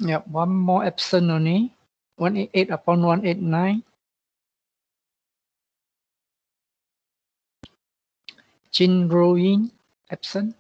Yeah, one more absent only. 188 upon 189. Jin Roin, absent.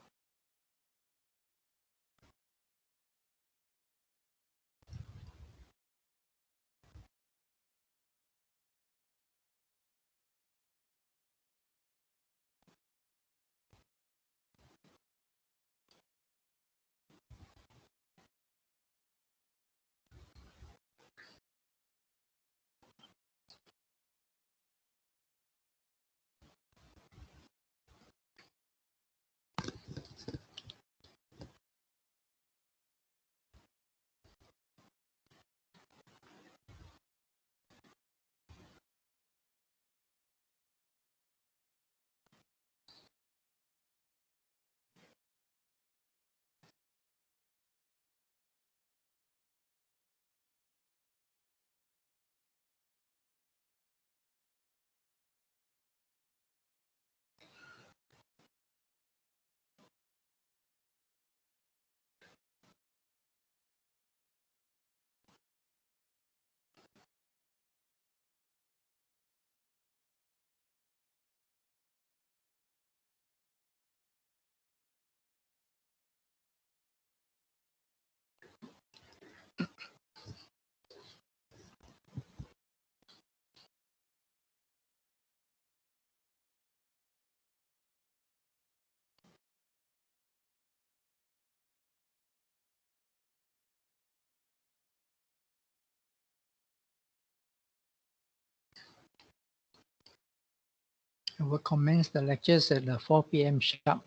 I will commence the lectures at 4 p.m. sharp.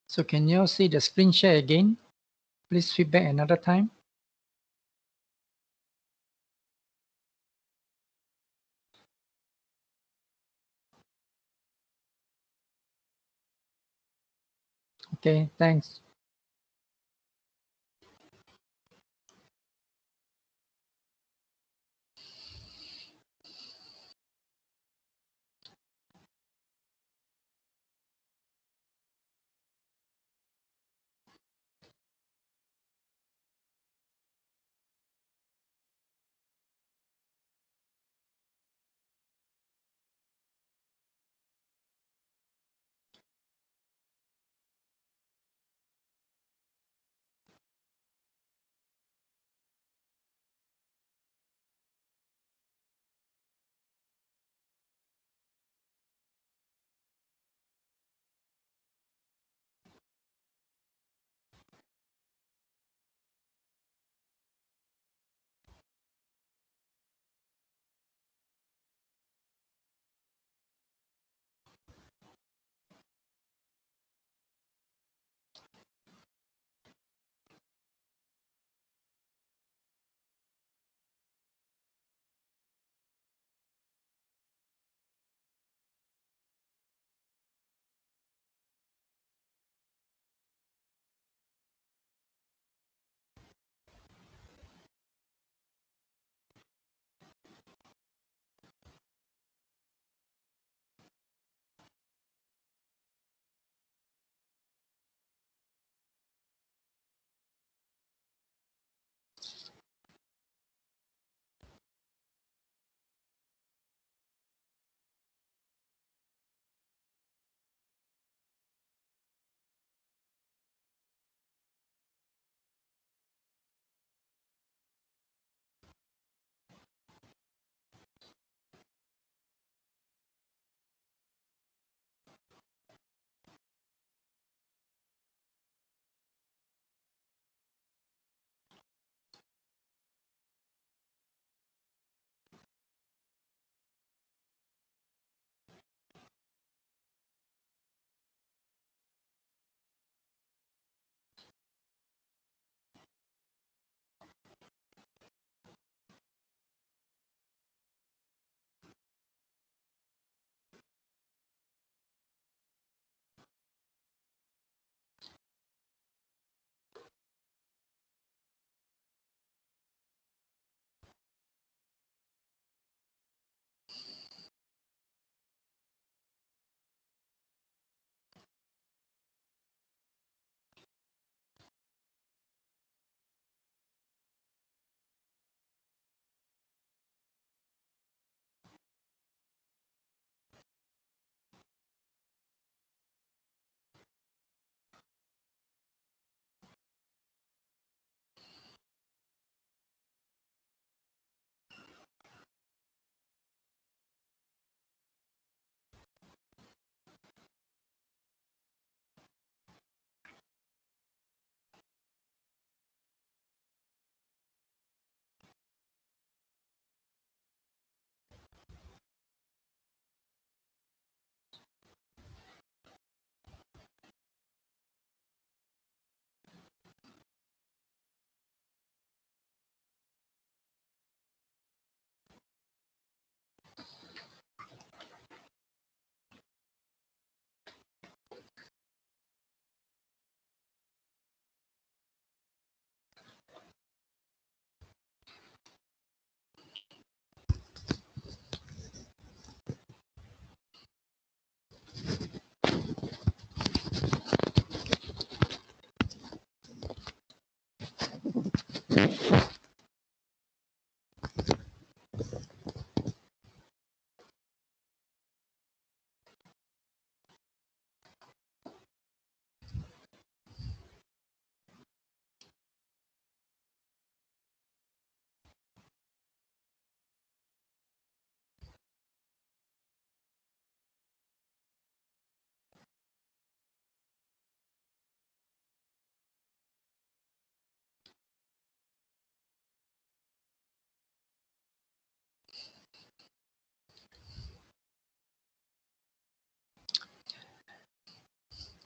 So can you all see the screen share again? Please feedback another time. Okay, thanks.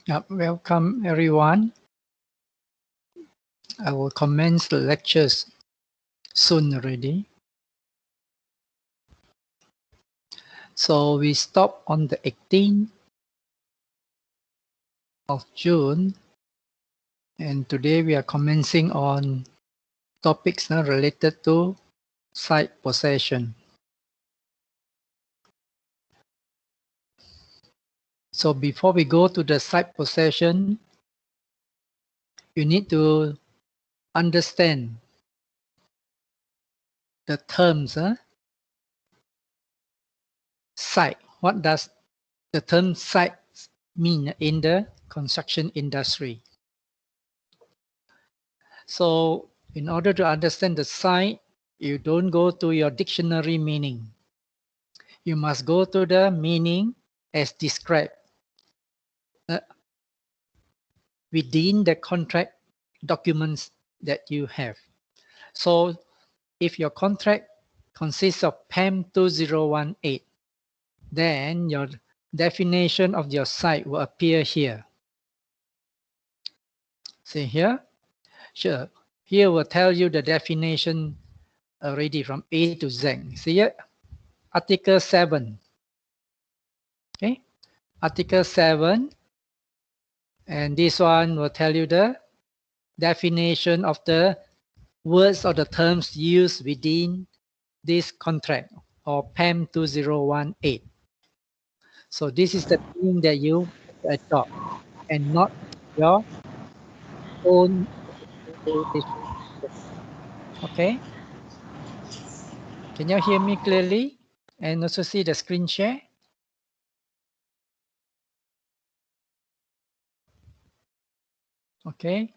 Welcome everyone. I will commence the lectures soon already. So we stop on the 18th of June, and today we are commencing on topics related to site possession. So before we go to the site possession, you need to understand the terms site. What does the term site mean in the construction industry? So in order to understand the site, you don't go to your dictionary meaning. You must go to the meaning as described within the contract documents that you have. So if your contract consists of PAM 2018, then your definition of your site will appear here. See here? Sure. Here will tell you the definition already from A to Z. See here? Article 7. Okay? Article 7. And this one will tell you the definition of the words or the terms used within this contract or PAM 2018. So this is the thing that you adopt and not your own interpretation. Okay? Can you hear me clearly and also see the screen share? Okay.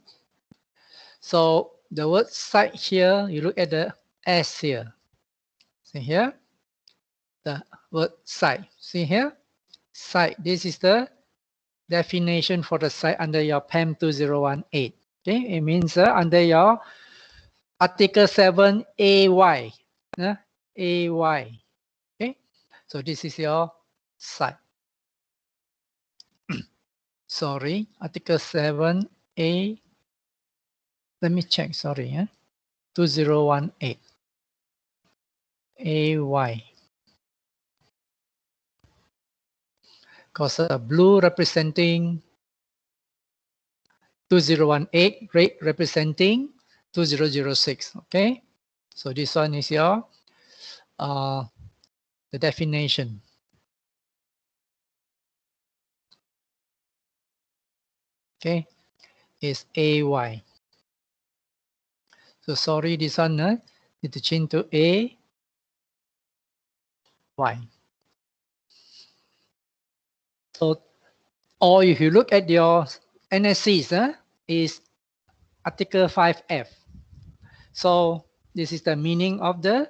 So the word site here, you look at the S here. See here? The word site. See here? Site. This is the definition for the site under your PAM 2018. Okay, it means under your Article 7 AY. AY. Okay, so this is your site. Sorry, Article 7 A. Let me check, sorry. 2018. AY. Because blue representing 2018, red representing 2006. Okay, so this one is your the definition. Okay, is AY. So sorry, this one need to change to AY. So, or if you look at your NSCs, is Article 5F. So this is the meaning of the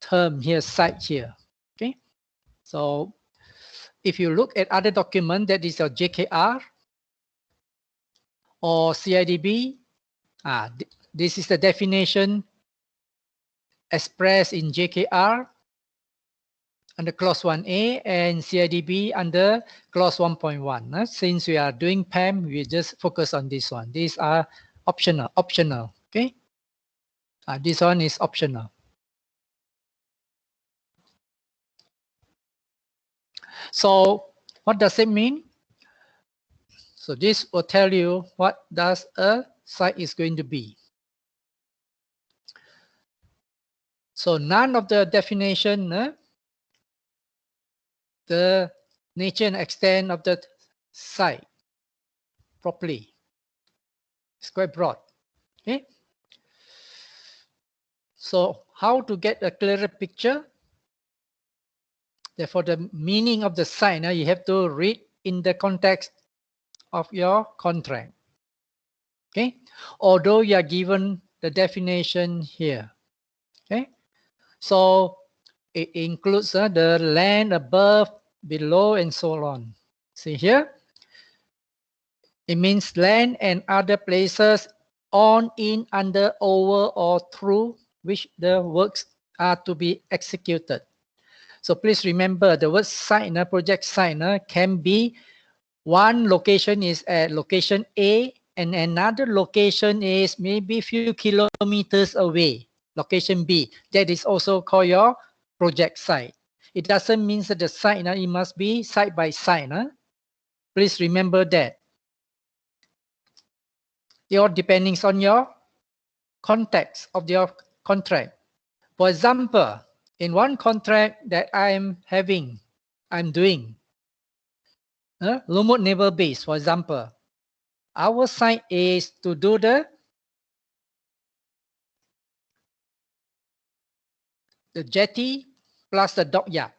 term here, site here. Okay. So if you look at other document, that is your JKR or CIDB, this is the definition expressed in JKR under clause 1A and CIDB under clause 1.1. Since we are doing PAM, we just focus on this one. These are optional. Okay. This one is optional. So what does it mean? So this will tell you what does a site is going to be. So none of the definition, the nature and extent of the site properly. It's quite broad. Okay. So how to get a clearer picture? Therefore, the meaning of the site, you have to read in the context of your contract. Okay. Although you are given the definition here. Okay. So it includes the land above, below, and so on. See here? It means land and other places on, in, under, over, or through which the works are to be executed. So please remember the word site, project site can be one location is at location A and another location is maybe few kilometers away, location B. That is also called your project site. It doesn't mean that the site, it must be side by side. Please remember that. It all depends on your context of your contract. For example, in one contract that I'm doing, Lumut Naval Base, for example, our site is to do the jetty plus the dockyard.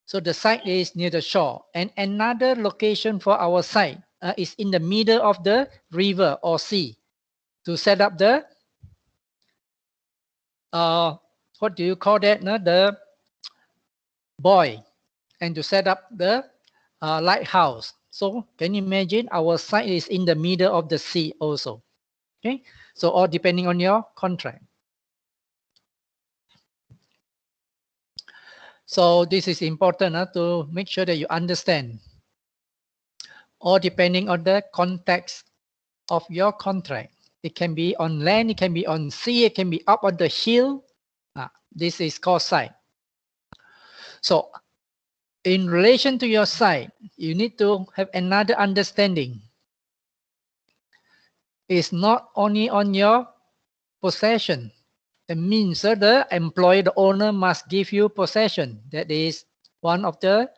So the site is near the shore, and another location for our site is in the middle of the river or sea to set up the what do you call that? No? The buoy, and to set up the lighthouse. So can you imagine our site is in the middle of the sea also. Okay, so all depending on your contract. So this is important to make sure that you understand. All depending on the context of your contract. It can be on land, it can be on sea, it can be up on the hill. This is called site. So in relation to your site, you need to have another understanding. It's not only on your possession. It means the employer, the owner must give you possession. That is one of the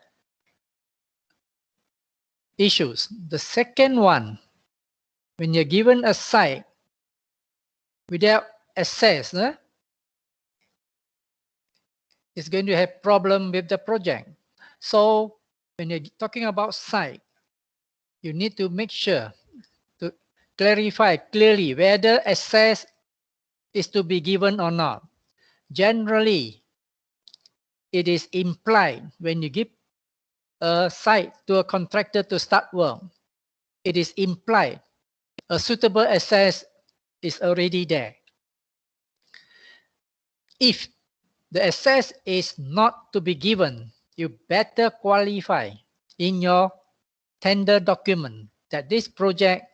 issues. The second one, when you're given a site without access, it's going to have problem with the project. So when you're talking about site, you need to make sure to clarify clearly whether access is to be given or not. Generally, it is implied when you give a site to a contractor to start work. It is implied a suitable access is already there. If the access is not to be given, you better qualify in your tender document that this project,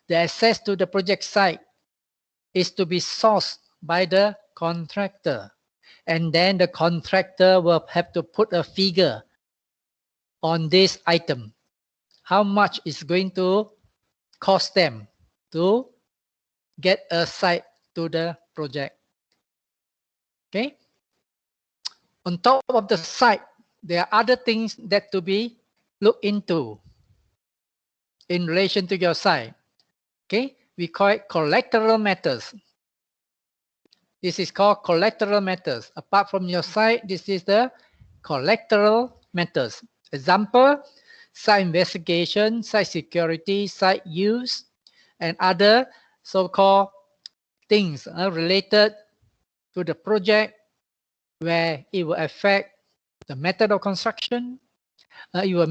the access to the project site is to be sourced by the contractor. And then the contractor will have to put a figure on this item. How much is going to cost them to get a site to the project. Okay. On top of the site, there are other things that to be looked into in relation to your site. Okay, we call it collateral matters. This is called collateral matters. Apart from your site, this is the collateral matters. Example, site investigation, site security, site use, and other so-called things related to the project where it will affect the method of construction, it will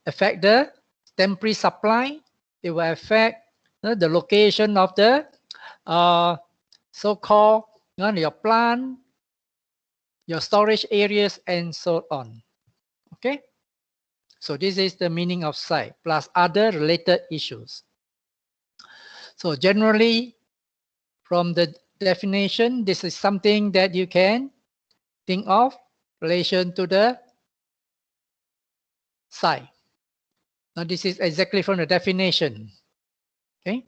affect the temporary supply, it will affect the location of the so-called your plant, your storage areas, and so on. Okay, so this is the meaning of site plus other related issues. So generally, from the definition, this is something that you can think of relation to the site. Now this is exactly from the definition. Okay,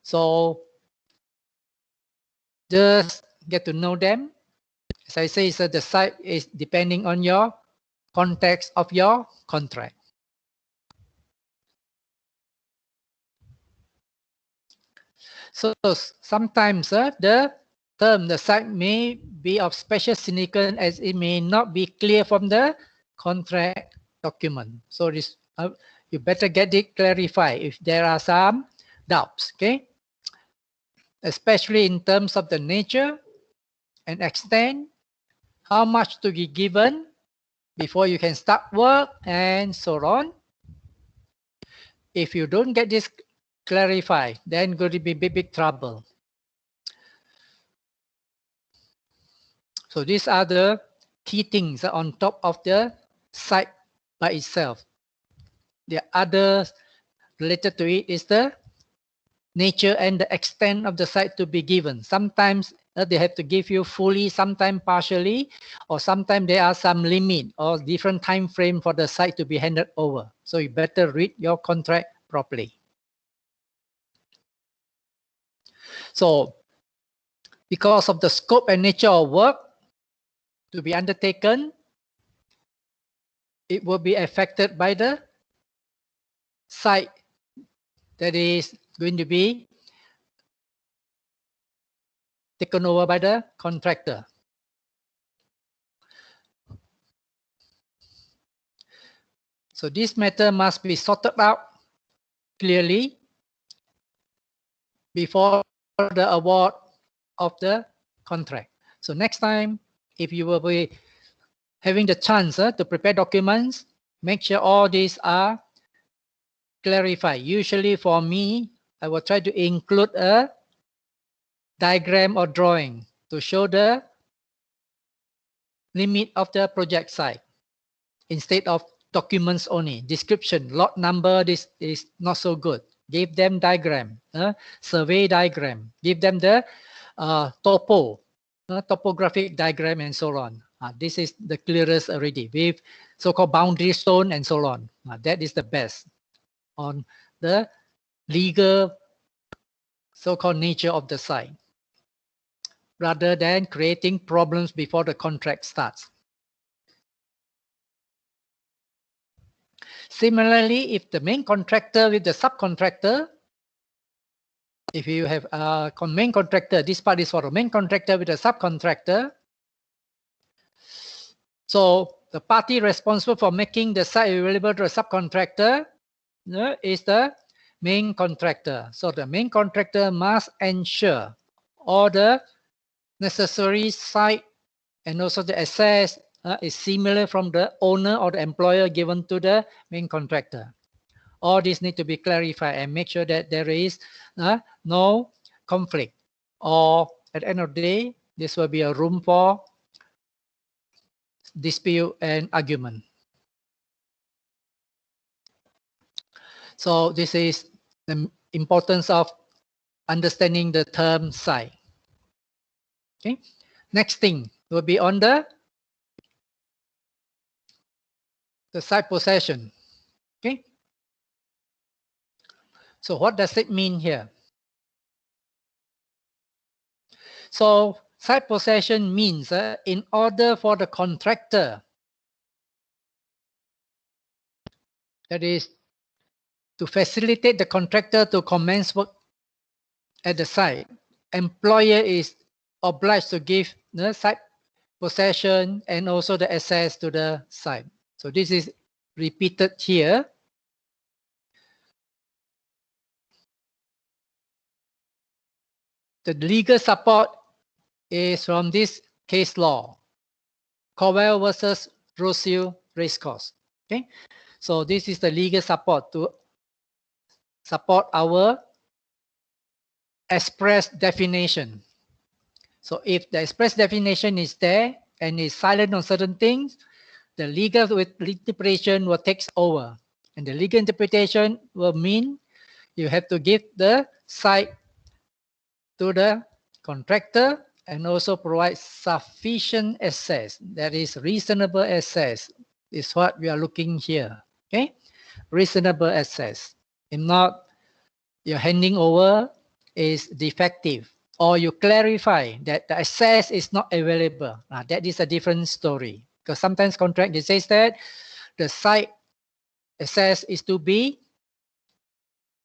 so just get to know them. As I say, so the site is depending on your context of your contract. So sometimes the term, the site may be of special significance as it may not be clear from the contract document. So this you better get it clarified if there are some doubts. Okay, especially in terms of the nature and extent, how much to be given before you can start work, and so on. If you don't get this clarified, then going to be big trouble. So these are the key things on top of the site by itself. the other related to it is the nature and the extent of the site to be given. Sometimes they have to give you fully, sometimes partially, or sometimes there are some limit or different time frame for the site to be handed over. So you better read your contract properly. So because of the scope and nature of work to be undertaken, it will be affected by the site that is going to be taken over by the contractor. So this matter must be sorted out clearly before the award of the contract. So next time, if you will be having the chance to prepare documents, make sure all these are clarified. Usually for me, I will try to include a diagram or drawing to show the limit of the project site instead of documents only. Description, lot number, this is not so good. Give them diagram, survey diagram. Give them the topographic diagram and so on. This is the clearest already with so-called boundary stone and so on. That is the best on the legal so-called nature of the site, rather than creating problems before the contract starts. Similarly, if the main contractor with the subcontractor, if you have a main contractor, this part is for the main contractor with a subcontractor. So the party responsible for making the site available to a subcontractor is the main contractor. So the main contractor must ensure all the necessary site and also the access is similar from the owner or the employer given to the main contractor. All this need to be clarified and make sure that there is no conflict, or at the end of the day, this will be a room for dispute and argument. So this is the importance of understanding the term site. Okay. Next thing will be on the site possession. Okay. So what does it mean here? So site possession means in order for the contractor, that is to facilitate the contractor to commence work at the site, employer is obliged to give the site possession and also the access to the site. So this is repeated here. The legal support is from this case law, Cowell versus Roseau Racecourse. Okay, so this is the legal support to support our express definition. So if the express definition is there and is silent on certain things, the legal interpretation will take over. And the legal interpretation will mean you have to give the site to the contractor and also provide sufficient access. That is reasonable access is what we are looking here. Okay, reasonable access. If not, your handing over is defective, or you clarify that the access is not available. That is a different story, because sometimes contract it says that the site access is to be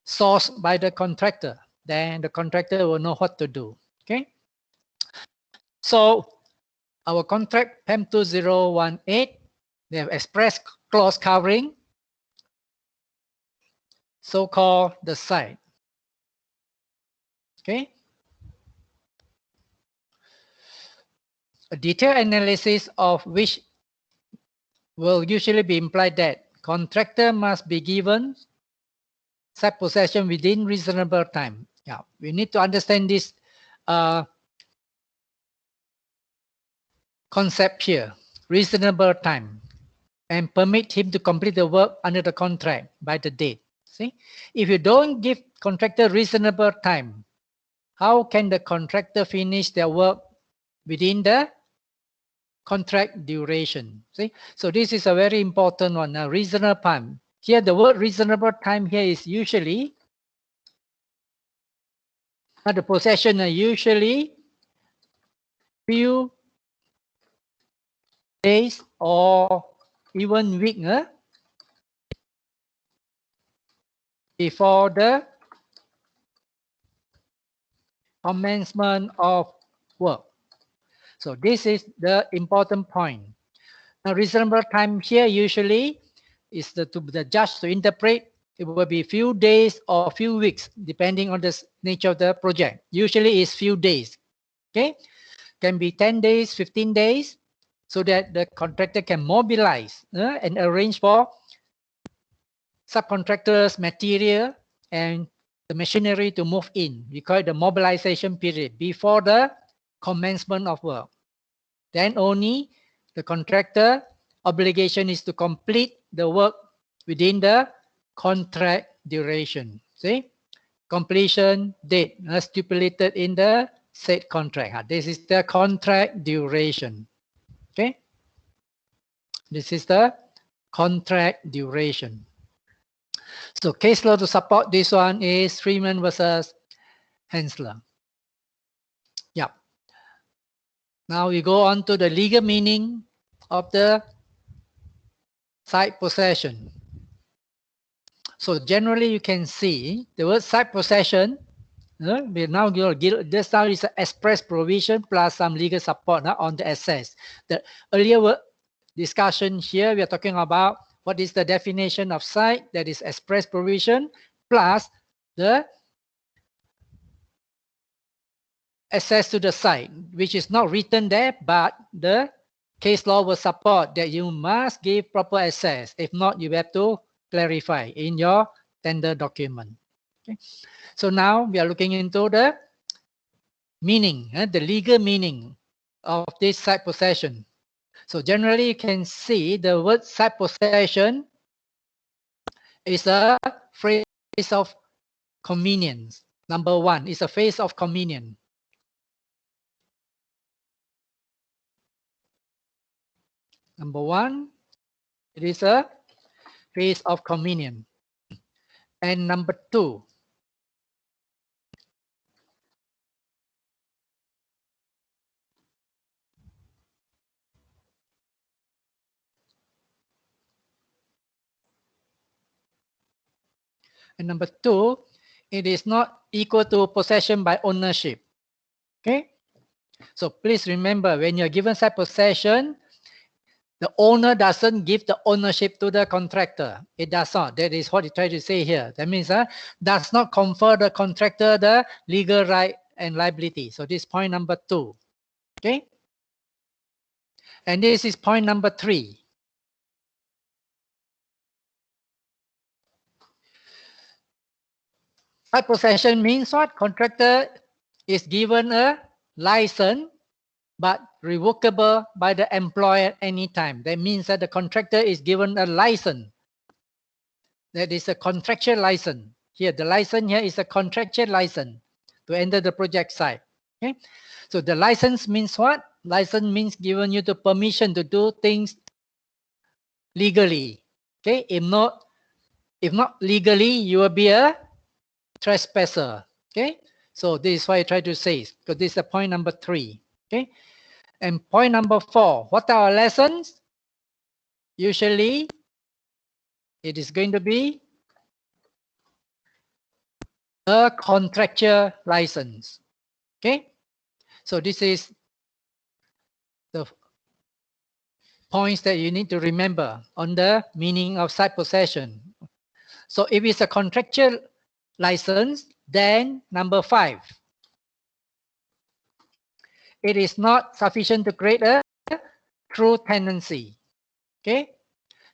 sourced by the contractor. Then the contractor will know what to do. Okay. So our contract PEM 2018, they have express clause covering so-called the site. Okay. A detailed analysis of which will usually be implied that contractor must be given site possession within reasonable time. Yeah, we need to understand this concept here, reasonable time. and permit him to complete the work under the contract by the date. See, if you don't give contractor reasonable time, how can the contractor finish their work within the contract duration? See, so this is a very important one. Now, reasonable time. Here, the word reasonable time here is usually the possession are usually few days or even week before the commencement of work. So this is the important point. Now, reasonable time here usually is the judge to interpret. It will be few days or few weeks, depending on the nature of the project. Usually it's few days. Okay, can be 10 days, 15 days, so that the contractor can mobilize and arrange for subcontractors, material, and the machinery to move in. We call it the mobilization period before the commencement of work. Then only the contractor obligation is to complete the work within the contract duration. See, completion date stipulated in the said contract. This is the contract duration. Okay, this is the contract duration. So case law to support this one is Freeman versus Hensler. Yeah. Now we go on to the legal meaning of the site possession. So generally you can see the word site possession. We now this now is an express provision plus some legal support on the access. The earlier discussion here we are talking about what is the definition of site, that is express provision plus the access to the site, which is not written there, but the case law will support that you must give proper access. If not, you have to clarify in your tender document. Okay. So now we are looking into the meaning, the legal meaning of this site possession. So generally you can see the word site possession is a phrase of convenience. Number one is a phrase of convenience. Number one, it is a phrase of convenience. And number two, it is not equal to possession by ownership. Okay. So please remember, when you're given site possession, the owner doesn't give the ownership to the contractor. It does not. That is what he tried to say here. That means does not confer the contractor the legal right and liability. So this is point number two. Okay. And this is point number three. Site possession means what? Contractor is given a license but revocable by the employer at any time. That means that the contractor is given a license. That is a contractual license. Here, the license here is a contractual license to enter the project site. Okay. So the license means what? License means given you the permission to do things legally. Okay. If not legally, you will be a trespasser. Okay. So this is why I try to say, because this is point number three. Okay. And point number four, what are our lessons? Usually, it is going to be a contractual license. Okay. So this is the points that you need to remember on the meaning of site possession. So if it's a contractual license, then number five, it is not sufficient to create a true tenancy. Okay.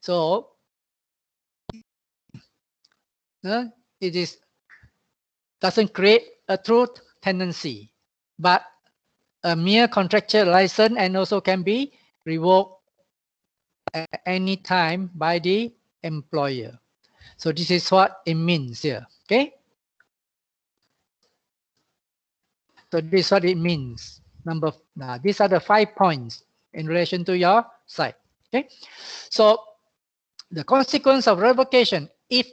So it is doesn't create a true tenancy, but a mere contractual license and also can be revoked at any time by the employer. So this is what it means here. Okay. So this is what it means. Now these are the 5 points in relation to your site. Okay. So the consequence of revocation, if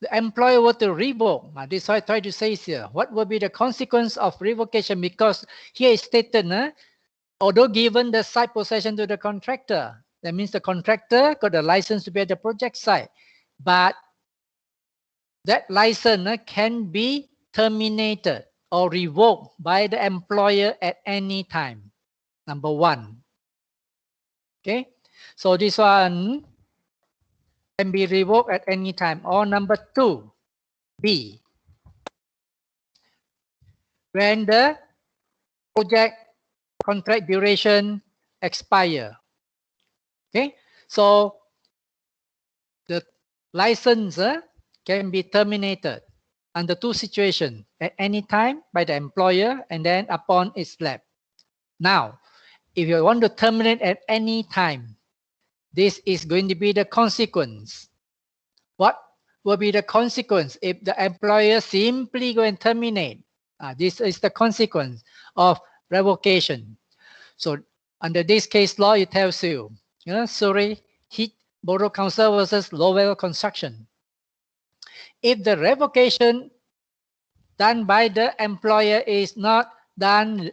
the employer were to revoke, this is what I try to say here. What will be the consequence of revocation? Because here is stated, although given the site possession to the contractor, that means the contractor got the license to be at the project site, but that license can be terminated or revoked by the employer at any time. Number one. Okay, so this one can be revoked at any time. Or number two, B, when the project contract duration expire. Okay, so the license can be terminated under two situations: at any time by the employer and then upon its lapse. Now, if you want to terminate at any time, this is going to be the consequence. What will be the consequence if the employer simply go and terminate? This is the consequence of revocation. So under this case law, it tells you, Surrey Heat Borough Council versus Lowell Construction. If the revocation done by the employer is not done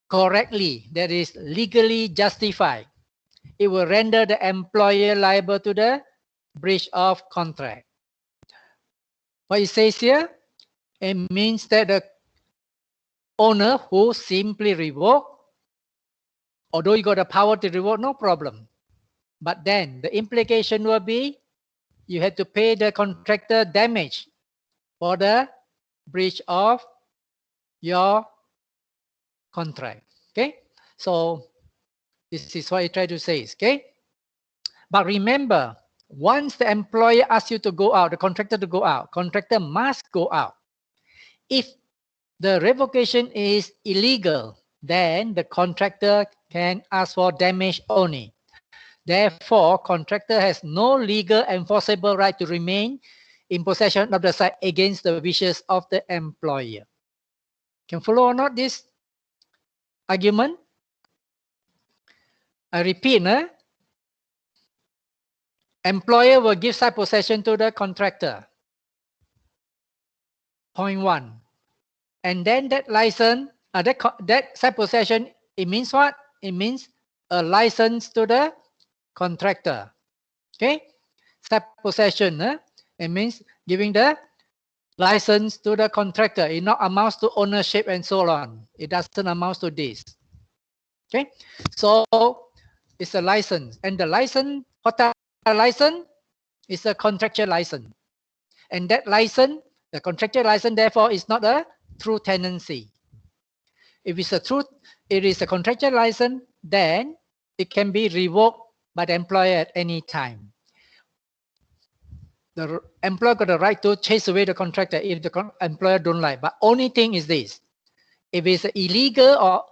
correctly, that is legally justified, it will render the employer liable to the breach of contract. What it says here, it means that the owner who simply revoke, although you got the power to revoke, no problem. But then the implication will be you have to pay the contractor damage for the breach of your contract. Okay, so this is what I try to say. Okay, but remember, once the employer asks you to go out, the contractor to go out, contractor must go out. If the revocation is illegal, then the contractor can ask for damage only. Therefore, contractor has no legal enforceable right to remain in possession of the site against the wishes of the employer. Can follow or not this argument? I repeat, employer will give site possession to the contractor. Point one. And then that license, that site possession, it means what? It means a license to the contractor. Okay? Site possession, it means giving the license to the contractor. It not amounts to ownership and so on. It doesn't amount to this. Okay? So it's a license. And the license, hotel license, is a contractual license. And that license, the contractual license, therefore, is not a true tenancy. If it's it is a contractual license, then it can be revoked by the employer at any time. The employer got the right to chase away the contractor if the employer don't like. But only thing is this: if it's illegal or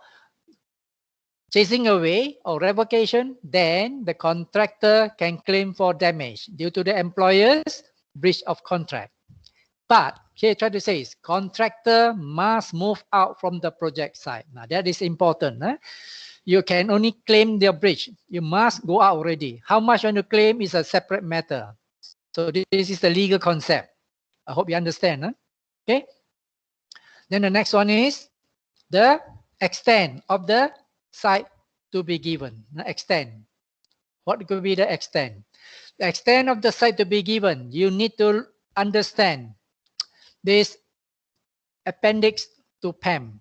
chasing away or revocation, then the contractor can claim for damage due to the employer's breach of contract. But here I try to say is contractor must move out from the project site. Now that is important. You can only claim their breach. You must go out already. How much you want to claim is a separate matter. So this is the legal concept. I hope you understand. Okay. Then the next one is the extent of the site to be given. Extent. What could be the extent? The extent of the site to be given, you need to understand this appendix to PAM.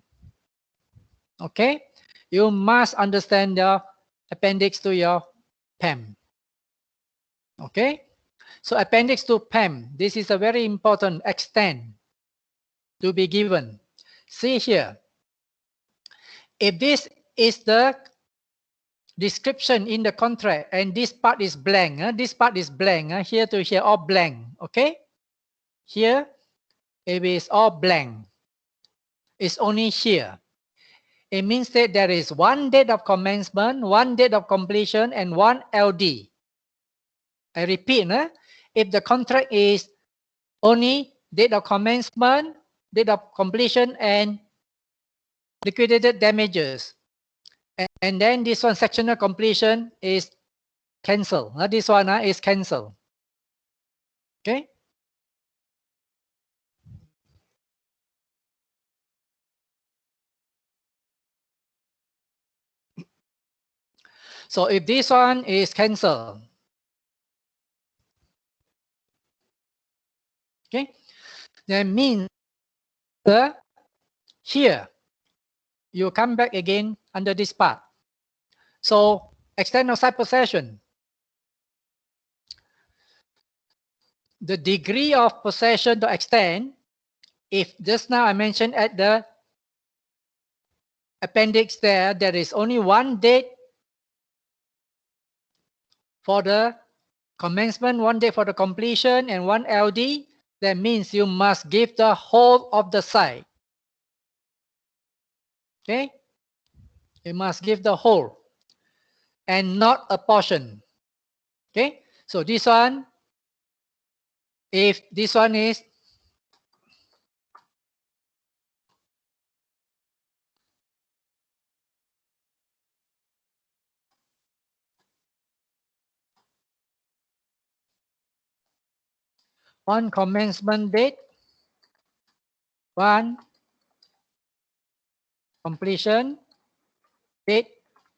Okay, you must understand the appendix to your PAM. Okay, so appendix to PAM, this is a very important extent to be given. See here, if this is the description in the contract and this part is blank, this part is blank, here to here all blank. Okay, here it is all blank. It's only here. it means that there is one date of commencement, one date of completion, and one LD. I repeat, if the contract is only date of commencement, date of completion, and liquidated damages, and then this one sectional completion is cancelled. This one is cancelled. Okay. So if this one is cancelled, okay, that means here you come back again under this part. So extent of site possession, the degree of possession to extend, if just now I mentioned at the appendix there is only one date for the commencement, one date for the completion, and one LD, that means you must give the whole of the site. Okay? You must give the whole and not a portion. Okay? So this one, if this one is one commencement date, one completion date,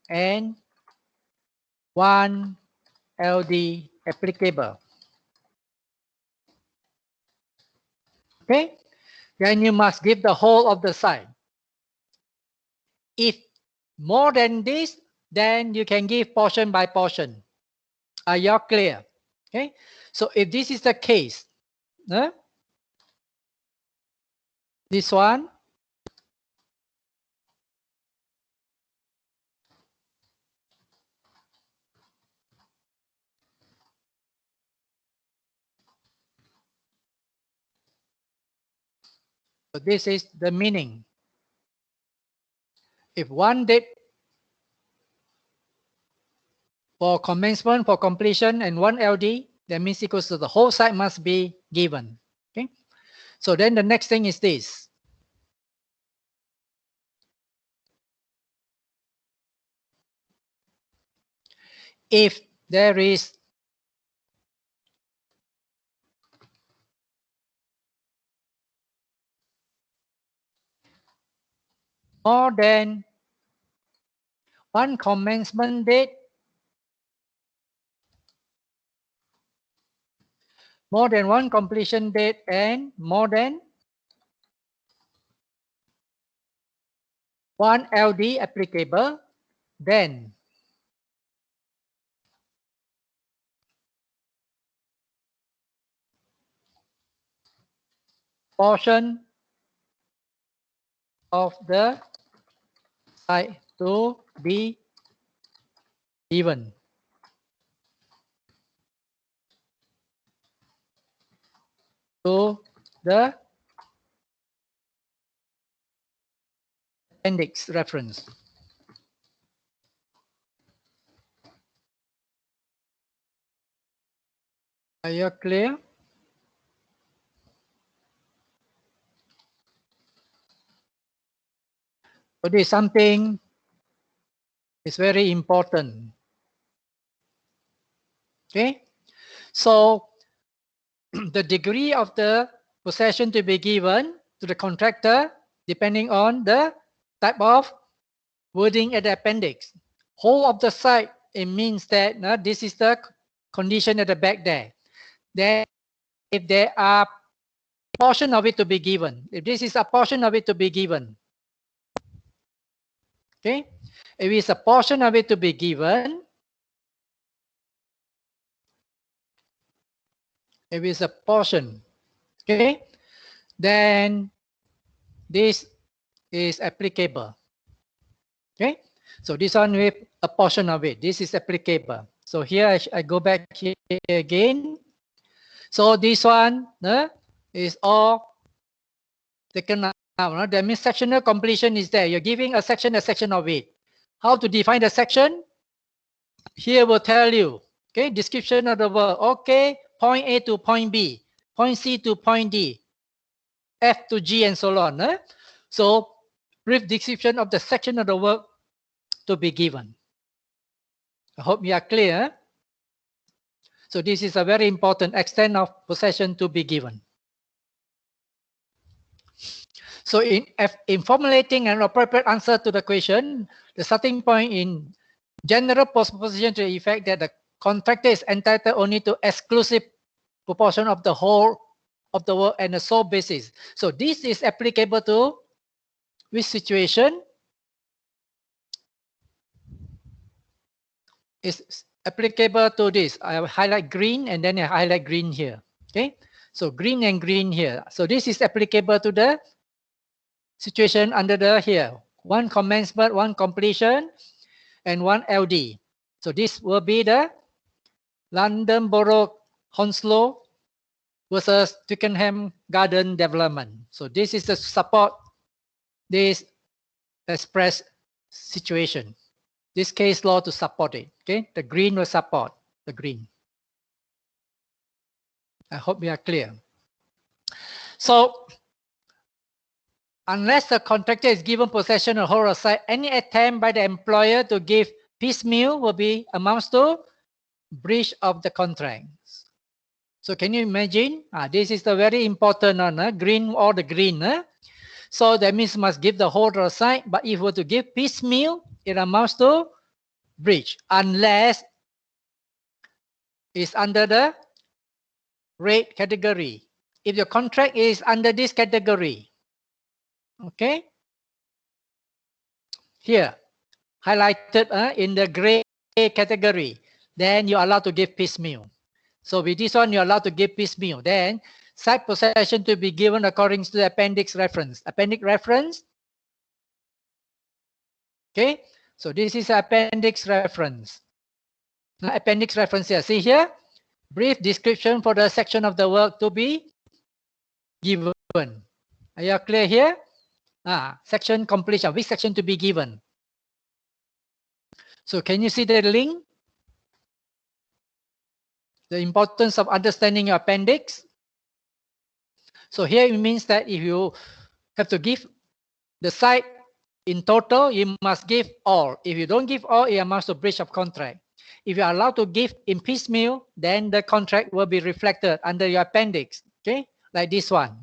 and one LD applicable. Okay? Then you must give the whole of the site. If more than this, then you can give portion by portion. Are you clear? Okay. So if this is the case, this one, so this is the meaning. If one date for commencement, for completion, and one LD, that means equals to the whole site must be given. Okay. So then the next thing is this. If there is more than one commencement date, more than one completion date, and more than one LD applicable, then portion of the site to be given. To the appendix reference. Are you clear? So this is something is very important. Okay, so the degree of the possession to be given to the contractor depending on the type of wording at the appendix. Whole of the site, it means that this is the condition at the back there. Then if there are portion of it to be given, if this is a portion of it to be given, okay, if it's a portion of it to be given, if it's a portion, okay, then this is applicable. Okay, so this one with a portion of it, this is applicable. So here I go back here again. So this one is all taken Now, that means sectional completion is there. You're giving a section of it. How to define the section? Here will tell you, okay, description of the work. Okay, point A to point B, point C to point D, F to G, and so on. So, brief description of the section of the work to be given. I hope you are clear. So this is a very important extent of possession to be given. So in formulating an appropriate answer to the question, the starting point in general proposition to the effect that the contractor is entitled only to exclusive proportion of the whole of the work and the sole basis. So this is applicable to which situation? It's applicable to this. I highlight green and then I highlight green here. Okay, so green and green here. So this is applicable to the situation under the here. One commencement, one completion, and one LD. So this will be the London Borough Hounslow versus Twickenham Garden Development. So this is to support this express situation. This case law to support it. Okay, the green will support the green. I hope we are clear. So unless the contractor is given possession of whole site, any attempt by the employer to give piecemeal will be amounts to breach of the contract. So can you imagine? This is the very important one, green or the green. So that means must give the whole site, but if we were to give piecemeal, it amounts to breach unless it's under the rate category. If your contract is under this category, okay, here highlighted in the gray category, then you're allowed to give piecemeal. So with this one, you're allowed to give piecemeal. Then site possession to be given according to the appendix reference. Appendix reference. Okay, so this is appendix reference. Now, appendix reference here. See here, brief description for the section of the work to be given. Are you clear here? Section completion. Which section to be given? So can you see the link? The importance of understanding your appendix. So here it means that if you have to give the site in total, you must give all. If you don't give all, it amounts to breach of contract. If you are allowed to give in piecemeal, then the contract will be reflected under your appendix. Okay, like this one.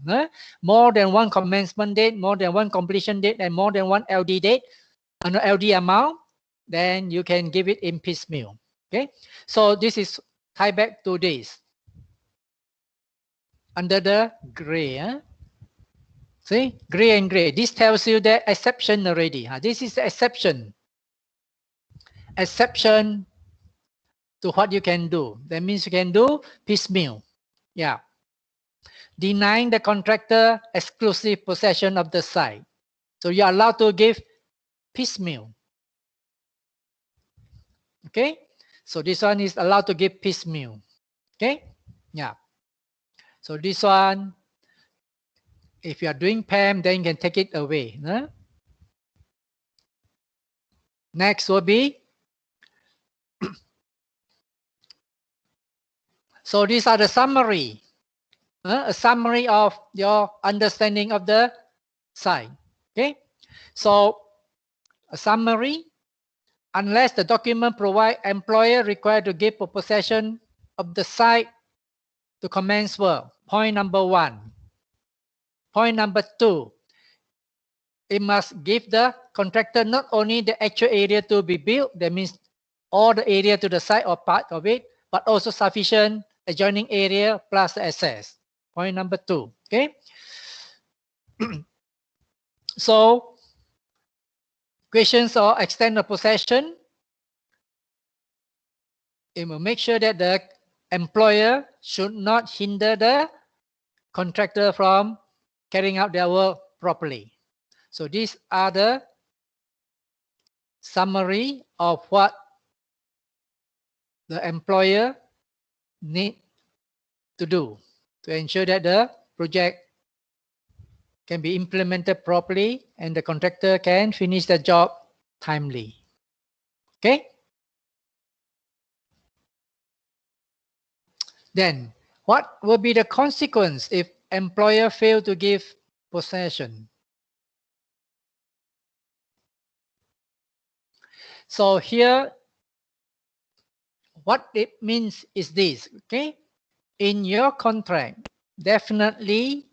More than one commencement date, more than one completion date, and more than one LD date, an LD amount, then you can give it in piecemeal. Okay, so this is tied back to this under the gray. See, gray and gray. This tells you the exception already. This is the exception. Exception to what you can do. That means you can do piecemeal. Yeah. Denying the contractor exclusive possession of the site. So you are allowed to give piecemeal. Okay. So this one is allowed to give piecemeal. Okay. Yeah. So this one, if you are doing PAM, then you can take it away. Next will be, so these are the summary. A summary of your understanding of the site. Okay. So a summary, unless the document provide employer required to give possession of the site to commence work. Point number 1. Point number 2, it must give the contractor not only the actual area to be built, that means all the area to the site or part of it, but also sufficient adjoining area plus the access. Point number 2. Okay. So questions or extent of possession, it will make sure that the employer should not hinder the contractor from carrying out their work properly. So these are the summary of what the employer need to do to ensure that the project can be implemented properly and the contractor can finish the job timely. Okay? Then, what will be the consequence if employer fail to give possession? So here, what it means is this, okay? In your contract, definitely,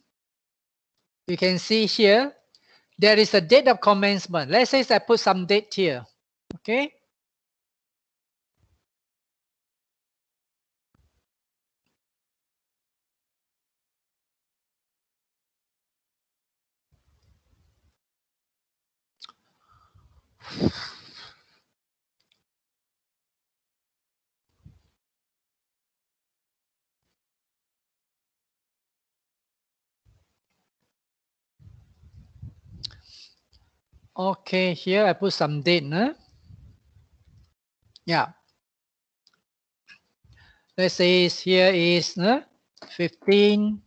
you can see here, there is a date of commencement. Let's say I put some date here, okay? Okay, here I put some date, huh? Yeah. Let's say here is 15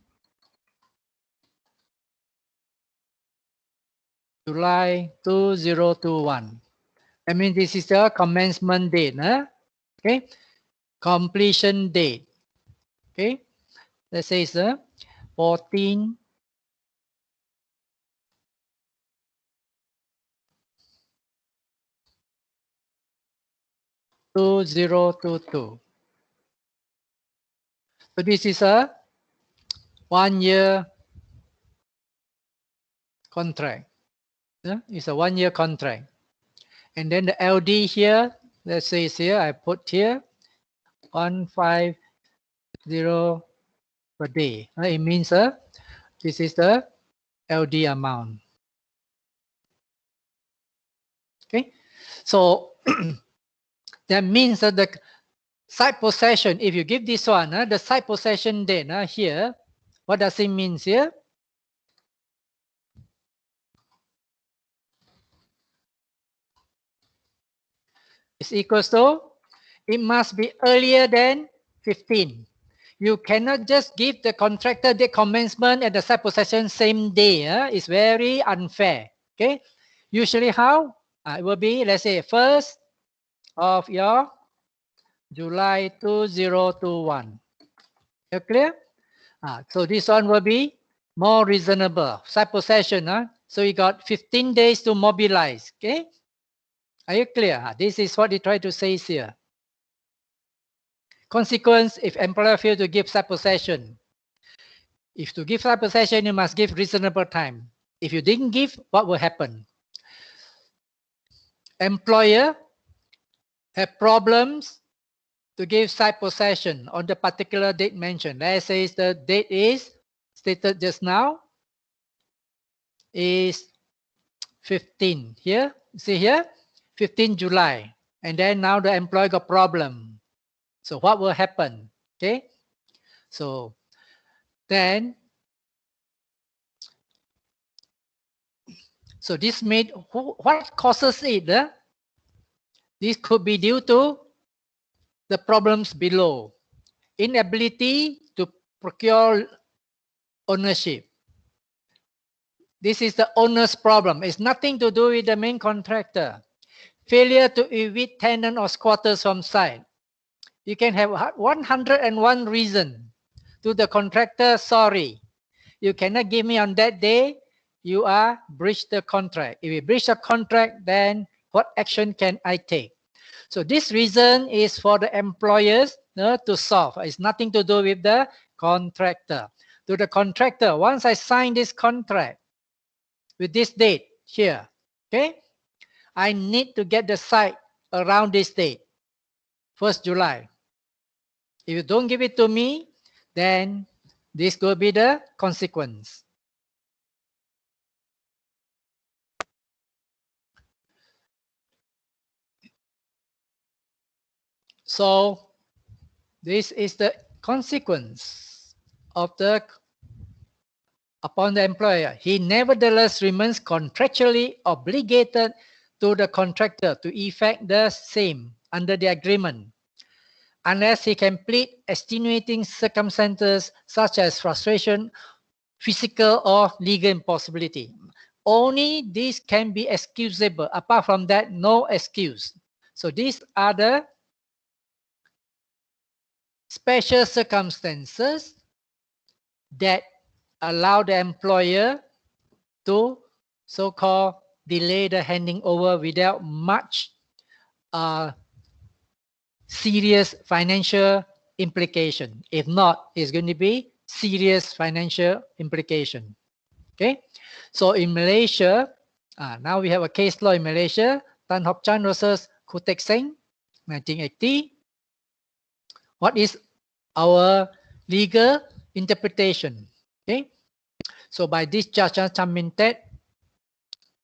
July 2021. I mean, this is the commencement date, huh? Okay. Completion date. Okay. Let's say it's 14 2022. So this is a 1-year contract. It's a 1-year contract. And then the LD here, let's say it's here, I put here 150 per day. It means this is the LD amount. Okay, so that means that the site possession, if you give this one, the site possession date here, what does it mean here? It's equals to, it must be earlier than 15. You cannot just give the contractor the commencement and the site possession same day. It's very unfair. Okay, usually how? It will be, let's say, 1st of your July 2021. You clear? So this one will be more reasonable. Site possession. So you got 15 days to mobilize. Okay? Are you clear? This is what they try to say here. Consequence, if employer fail to give site possession. If to give site possession, you must give reasonable time. If you didn't give, what will happen? Employer have problems to give site possession on the particular date mentioned. Let's say the date is stated just now is 15 here. See here, 15 July. And then now the employer got problem. So what will happen? Okay. So then, so this made, what causes it? This could be due to the problems below. Inability to procure ownership. This is the owner's problem. It's nothing to do with the main contractor. Failure to evict tenant or squatters from site. You can have 101 reason to the contractor, sorry, you cannot give me on that day, you are breached the contract. If you breach the contract, then what action can I take? So this reason is for the employers to solve. It's nothing to do with the contractor. To the contractor, once I sign this contract with this date here, okay, I need to get the site around this date, 1st July. If you don't give it to me, then this will be the consequence. So this is the consequence of upon the employer. He nevertheless remains contractually obligated to the contractor to effect the same under the agreement, unless he can plead extenuating circumstances such as frustration physical or legal impossibility. Only this can be excusable. Apart from that, no excuse. So these are the special circumstances that allow the employer to so-called delay the handing over without much serious financial implication. If not, it's going to be serious financial implication. Okay, so in Malaysia, now we have a case law in Malaysia, Tan Hock Chan versus Khoo Teck Seng, 1980. What is our legal interpretation? Okay, so by this judge, Chan Min Tet,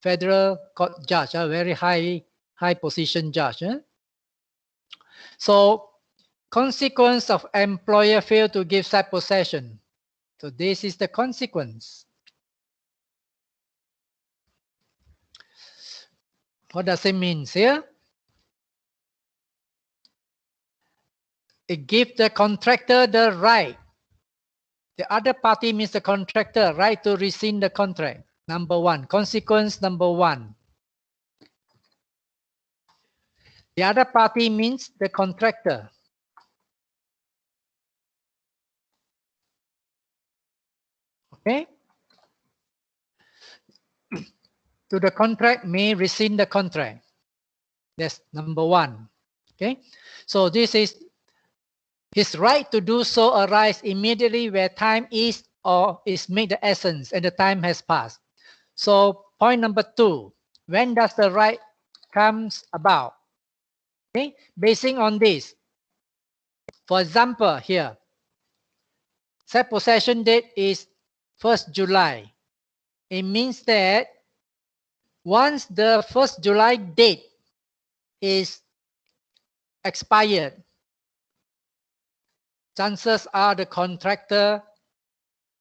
federal court judge, a very high position judge. So consequence of employer fail to give side possession. So this is the consequence. What does it mean here? It gives the contractor the right. The other party means the contractor, right to rescind the contract. Number one. Consequence number one. The other party means the contractor. Okay? To the contract may rescind the contract. That's number one. Okay? So this is his right to do so arise immediately where time is or is made the essence and the time has passed. So point number two, when does the right comes about? Okay, basing on this, for example, here, set possession date is 1st July. It means that once the 1st July date is expired, chances are the contractor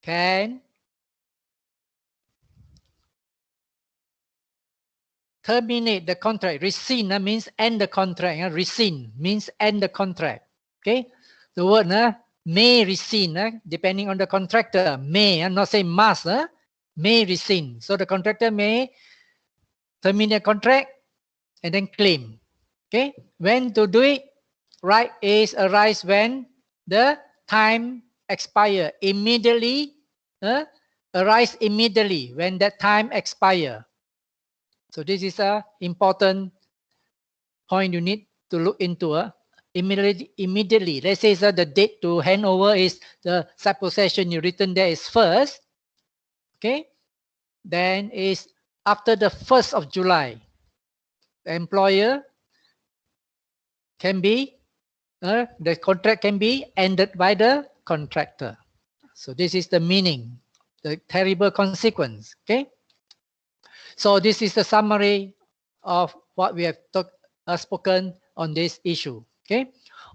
can terminate the contract. Rescind means end the contract. Rescind means end the contract. Okay, the word may rescind depending on the contractor. May, not say must. May rescind. So the contractor may terminate contract and then claim. Okay, when to do it? Right is arise when the time expire. Immediately, arise immediately when that time expire. So this is a important point you need to look into. Immediately. Let's say the date to hand over is the side possession you written there is 1st. Okay, then is after the 1st of July. The employer can be, the contract can be ended by the contractor. So this is the meaning, the terrible consequence. Okay, so this is the summary of what we have spoken on this issue. Okay,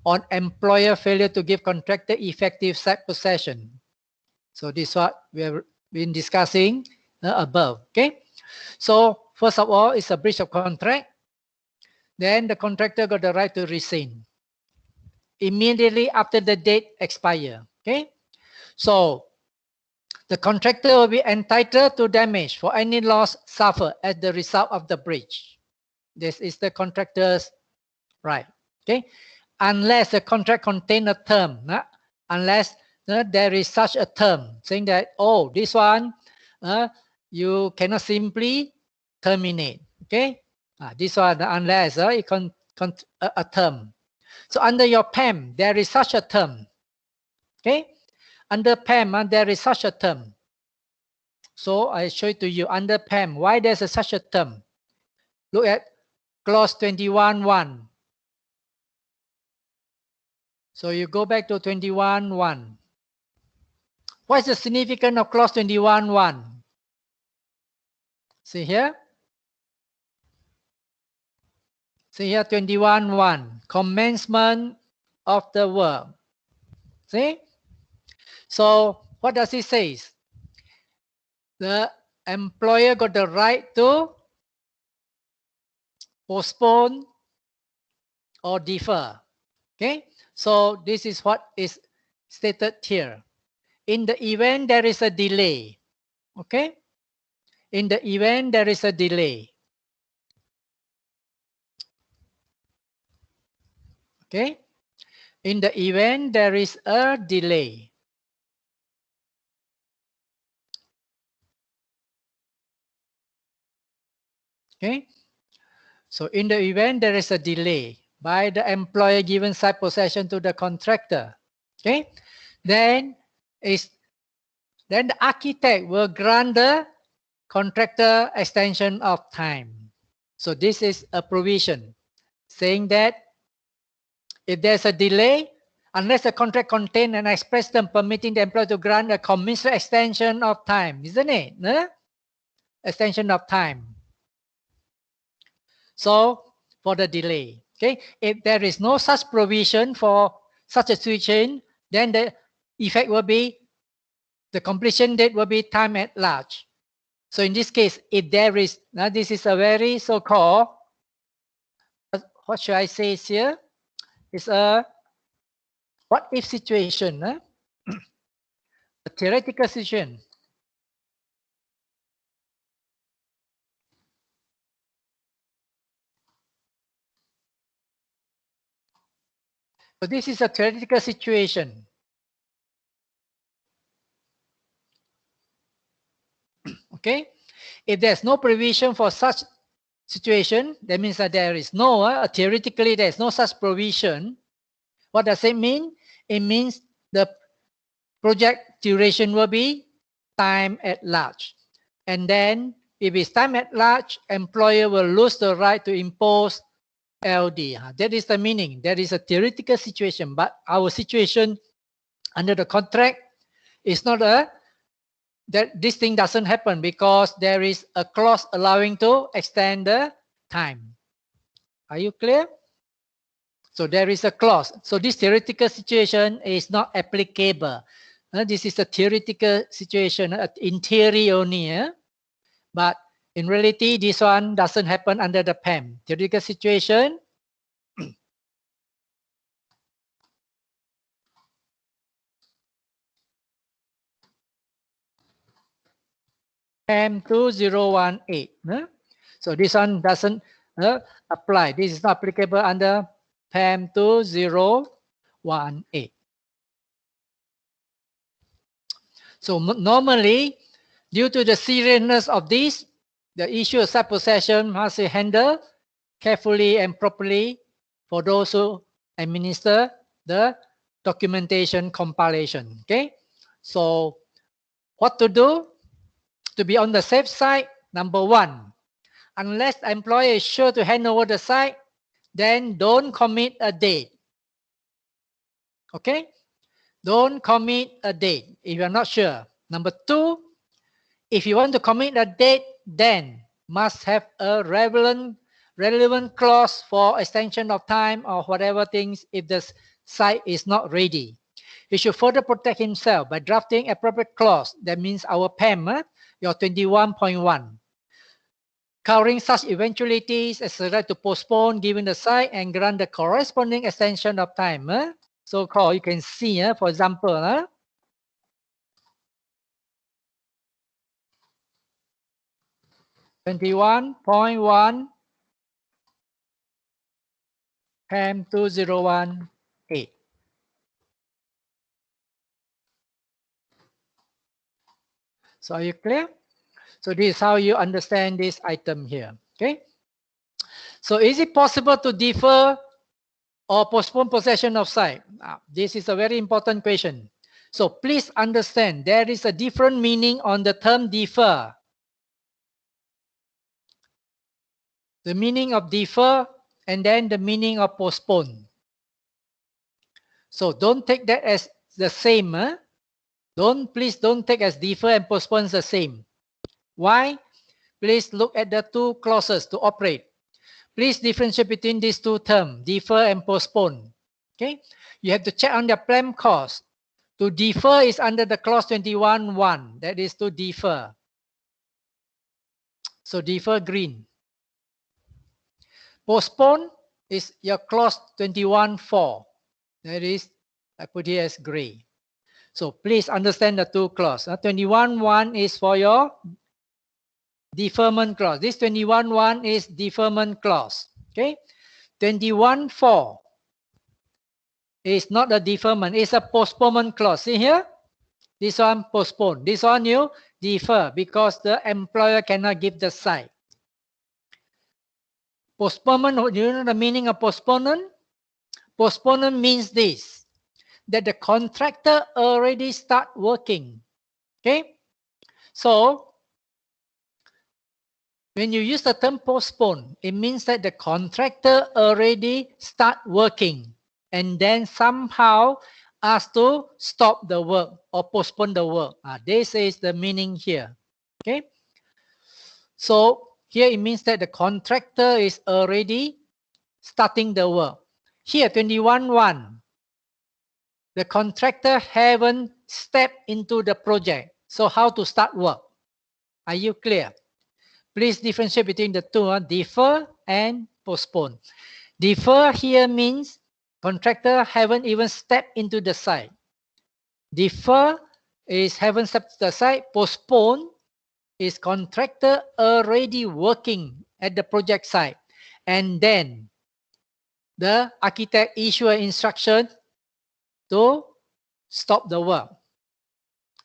on employer failure to give contractor effective side possession. So this is what we have been discussing above. Okay, so first of all, it's a breach of contract. Then the contractor got the right to rescind immediately after the date expire. Okay, so the contractor will be entitled to damage for any loss suffered as the result of the breach. This is the contractor's right. Okay, unless the contract contains a term, unless there is such a term saying that, oh, this one you cannot simply terminate. Okay, this one unless it a term. So under your PAM, there is such a term. Okay, under PAM, there is such a term. So I show it to you under PAM. Why there's such a term? Look at clause 21.1. So you go back to 21.1. What is the significance of clause 21.1? See here? See here 21.1. Commencement of the work. See? So what does it say? The employer got the right to postpone or defer. Okay? So this is what is stated here. in the event there is a delay, okay? In the event there is a delay, okay? In the event there is a delay, okay? So in the event there is a delay by the employer giving site possession to the contractor, okay? Then the architect will grant the contractor extension of time. So this is a provision saying that if there's a delay, unless the contract contains an express term permitting the employer to grant a commensurate extension of time, isn't it? No? Extension of time. So for the delay, okay, if there is no such provision for such a situation, then the effect will be the completion date will be time at large. So in this case, if there is, now this is a very so-called, what should I say here? It's a what if situation, a theoretical situation. So this is a theoretical situation. Okay, if there's no provision for such situation, that means that there is no, theoretically there is no such provision. What does it mean? It means the project duration will be time at large. And then if it's time at large, employer will lose the right to impose LD. That is the meaning. That is a theoretical situation, but our situation under the contract is not a, that this thing doesn't happen because there is a clause allowing to extend the time. Are you clear? So there is a clause. So this theoretical situation is not applicable. This is a theoretical situation, in theory only. But in reality, this one doesn't happen under the PEM. Theoretical situation. PEM 2018. So this one doesn't apply. This is not applicable under PEM 2018. So normally, due to the seriousness of this, the issue of site possession must be handled carefully and properly for those who administer the documentation compilation. Okay, so what to do to be on the safe side? Number one, unless the employer is sure to hand over the site, then don't commit a date. Okay, don't commit a date if you're not sure. Number two, if you want to commit a date, then must have a relevant clause for extension of time or whatever things if the site is not ready. He should further protect himself by drafting appropriate clause. That means our PEM, your 21.1. Covering such eventualities as the right to postpone given the site and grant the corresponding extension of time. So-called, you can see, for example, 21.1 PEM 2018. So are you clear? So this is how you understand this item here. Okay. So is it possible to defer or postpone possession of site? This is a very important question. So please understand there is a different meaning on the term defer. The meaning of defer and then the meaning of postpone. So don't take that as the same. Please don't take as defer and postpone the same. Why? Please look at the two clauses to operate. Please differentiate between these two terms, defer and postpone. Okay, you have to check on the PLEM cost. To defer is under the clause 21.1. That is to defer. So defer green. Postpone is your clause 21.4. That is, I put here as gray. So please understand the two clauses. 21.1 is for your deferment clause. This 21.1 is deferment clause. Okay. 21.4 is not a deferment, it's a postponement clause. See here? This one postpone. This one you defer because the employer cannot give the site. Postponement, do you know the meaning of postponement? Postponement means this, that the contractor already start working. Okay? So, when you use the term postpone, it means that the contractor already start working and then somehow asked to stop the work or postpone the work. This is the meaning here. Okay? So, here it means that the contractor is already starting the work. Here, 21.1, the contractor haven't stepped into the project. So, how to start work? Are you clear? Please differentiate between the two, defer and postpone. Defer here means contractor haven't even stepped into the site. Defer is haven't stepped to the site. Postpone is contractor already working at the project site. And then the architect issue an instruction to stop the work.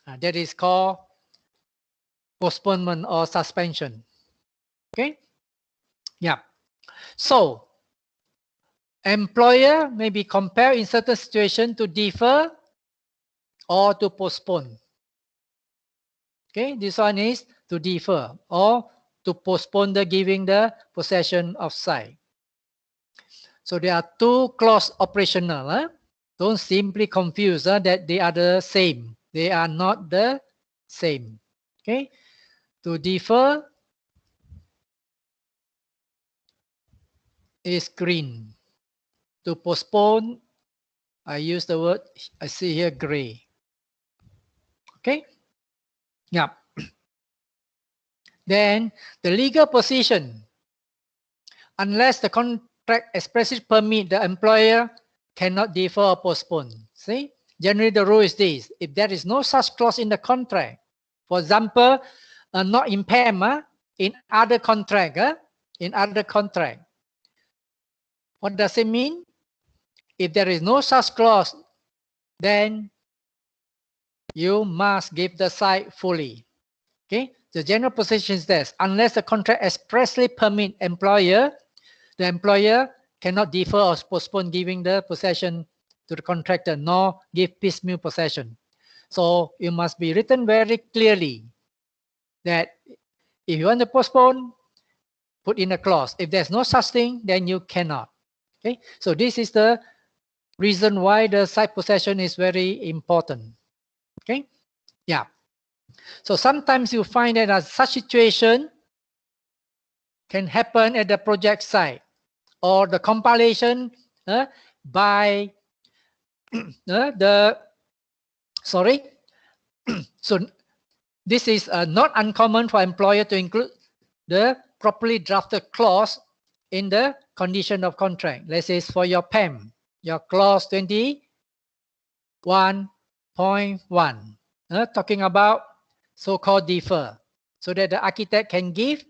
That is called postponement or suspension. Okay? Yeah. So, employer may be compelled in certain situations to defer or to postpone. Okay, this one is to defer or to postpone the giving the possession of site. So there are two clause operational. Don't simply confuse that they are the same. They are not the same. Okay, to defer is green. To postpone, I use the word, I see here gray. Okay, yeah. Then the legal position, unless the contract expressly permit, the employer cannot defer or postpone. See, generally the rule is this: if there is no such clause in the contract, for example, not in PAM, in other contract, what does it mean? If there is no such clause, then you must give the site fully. Okay, the general position is this: unless the contract expressly permit employer, the employer cannot defer or postpone giving the possession to the contractor, nor give piecemeal possession. So it must be written very clearly that if you want to postpone, put in a clause. If there's no such thing, then you cannot. Okay, so this is the reason why the site possession is very important. Okay, yeah. So sometimes you find that such situation can happen at the project site or the compilation by so this is not uncommon for employer to include the properly drafted clause in the condition of contract. Let's say for your PAM, your clause 21.1, talking about so-called defer, so that the architect can give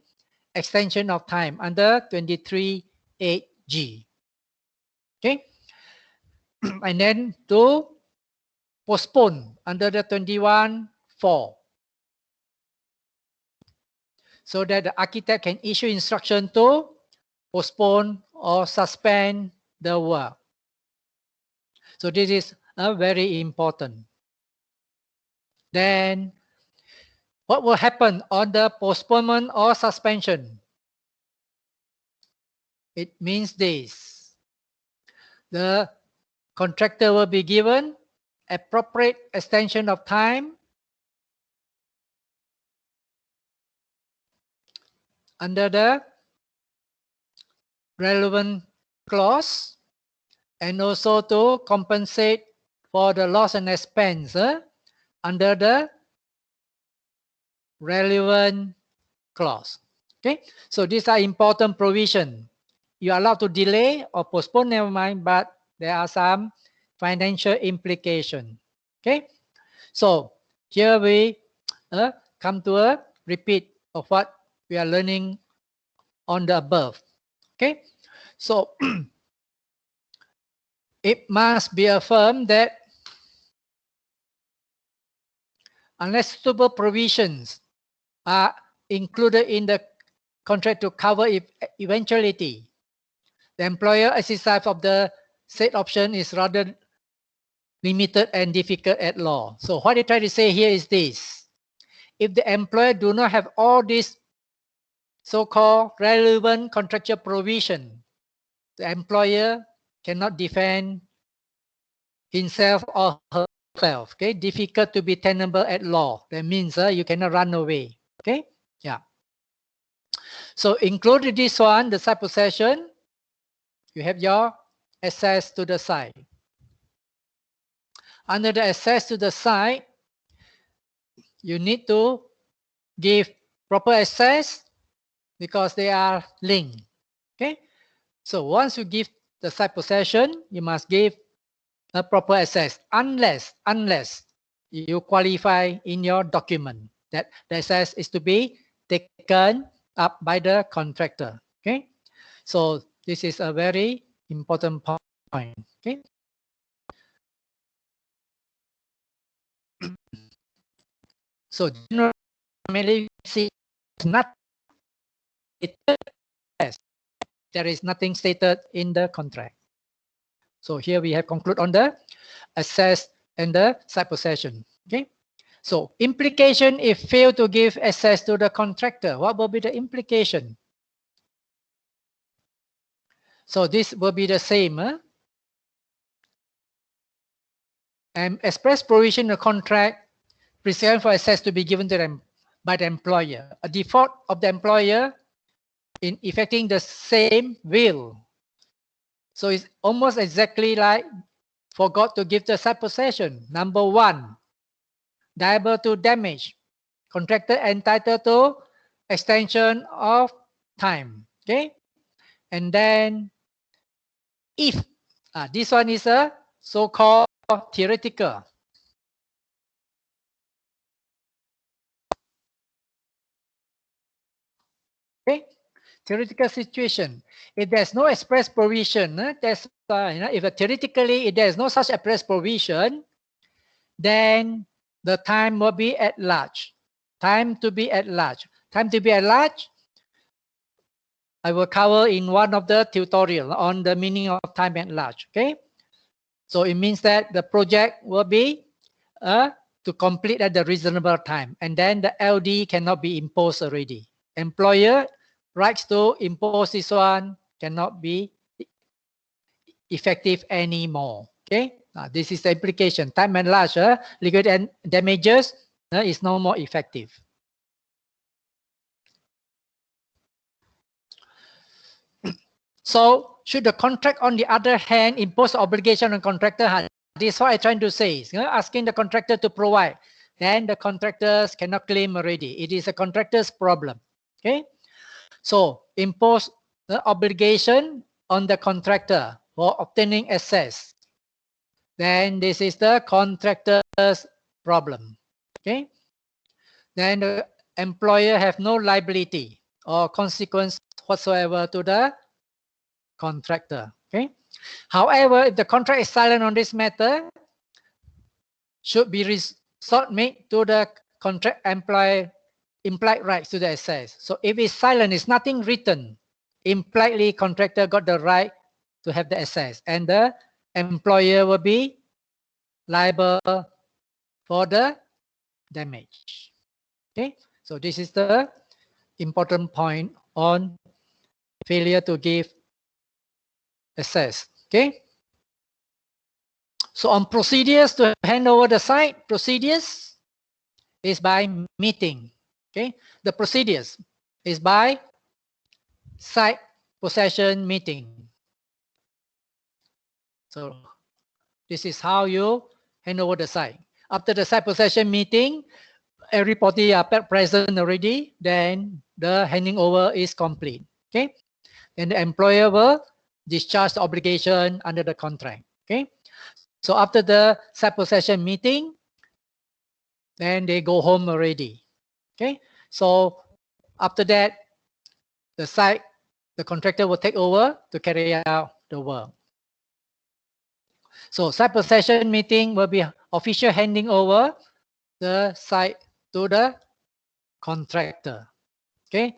extension of time under 23.8G. Okay, and then to postpone under the 21.4, so that the architect can issue instruction to postpone or suspend the work. So this is very important. Then what will happen on the postponement or suspension? It means this: the contractor will be given appropriate extension of time under the relevant clause, and also to compensate for the loss and expense under the relevant clause. Okay, so these are important provisions. You are allowed to delay or postpone, never mind, but there are some financial implications. Okay, So here we come to a repeat of what we are learning on the above. Okay, so it must be affirmed that unless suitable provisions are included in the contract to cover eventuality, the employer exercise of the said option is rather limited and difficult at law. So what they try to say here is this: if the employer do not have all these so-called relevant contractual provision, the employer cannot defend himself or herself. Okay, difficult to be tenable at law. That means you cannot run away. Okay, yeah. So included this one, the site possession, you have your access to the site. Under the access to the site, you need to give proper access because they are linked. Okay, so once you give the site possession, you must give a proper access unless you qualify in your document that the access is to be taken up by the contractor. Okay, so this is a very important point. Okay, so generally see not there is nothing stated in the contract. So here we have conclude on the access and the site possession. Okay, so implication if fail to give access to the contractor, what will be the implication? So this will be the same. And express provision in the contract prescribe for access to be given to them by the employer. A default of the employer in effecting the same will. So it's almost exactly like forgot to give the site possession. Number one, liable to damage. Contractor entitled to extension of time. Okay, and then if this one is a so-called theoretical. Okay, theoretical situation. If there's no express provision, that's if theoretically if there's no such express provision, then the time will be at large. Time to be at large. Time to be at large, I will cover in one of the tutorial on the meaning of time at large. Okay, so it means that the project will be to complete at the reasonable time, and then the LD cannot be imposed already. Employer rights to impose this one cannot be effective anymore. Okay, this is the implication. Time at large, legal and damages is no more effective. So should the contract, on the other hand, impose obligation on contractor? This is what I'm trying to say. Asking the contractor to provide, then the contractors cannot claim already. It is a contractor's problem. Okay, so impose the obligation on the contractor for obtaining access. Then this is the contractor's problem. Okay, then the employer have no liability or consequence whatsoever to the contractor. Okay. However, if the contract is silent on this matter, should be resort made to the contract implied rights to the access. So if it's silent, it's nothing written. Impliedly, contractor got the right to have the access, and the employer will be liable for the damage. Okay. So this is the important point on failure to give access. Okay. So on procedures to hand over the site, procedures is by meeting. Okay, the procedures is by site possession meeting. So this is how you hand over the site. After the site possession meeting, everybody are present already, then the handing over is complete. Okay, and the employer will discharge the obligation under the contract. Okay, so after the site possession meeting, then they go home already. Okay, so after that, the contractor will take over to carry out the work. So site possession meeting will be official handing over the site to the contractor. Okay,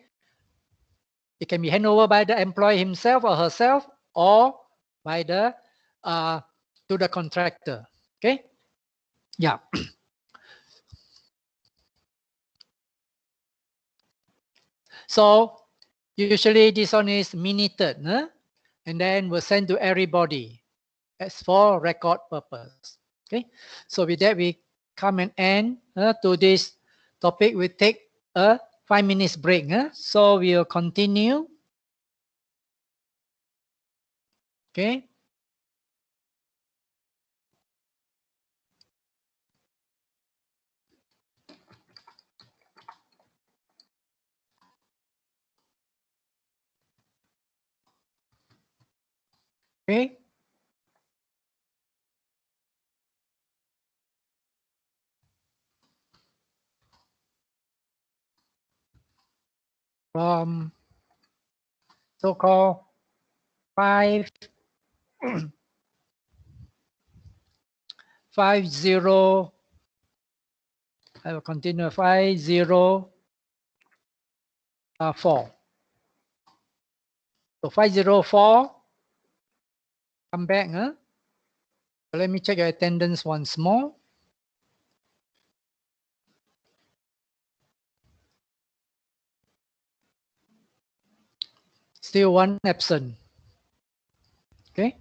it can be handed over by the employee himself or herself, or by the to the contractor. Okay, yeah. So usually this one is minuted, and then we'll send to everybody as for record purpose. Okay, so with that we come and end to this topic. We take a 5 minutes break. So we'll continue. Okay. Okay. From so-called 50. I will continue 504. So 504. Come back. Let me check your attendance once more. Still one absent. Okay.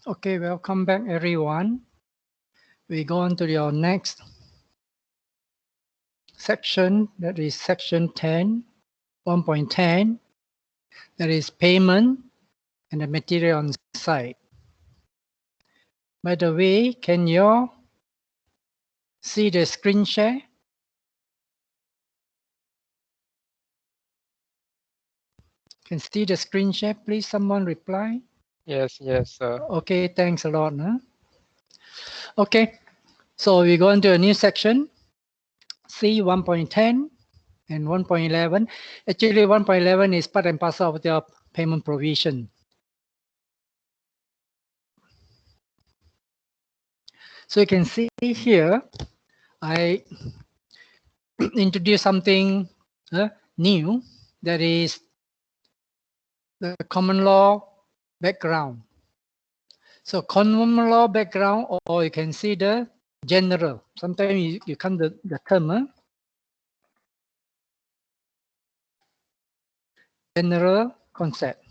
Okay, welcome back everyone. We go on to your next section, that is section 10, 1.10, that is payment and the material on site. By the way, can you see the screen share? Can see the screen share, please? Someone reply. Yes, sir. Okay, thanks a lot. Huh? Okay, so we go into a new section, C 1.10 and 1.11. Actually, 1.11 is part and parcel of your payment provision. So you can see here, I introduce something new, that is the common law background. So common law background, or you can see the general. Sometimes you come the term general concept.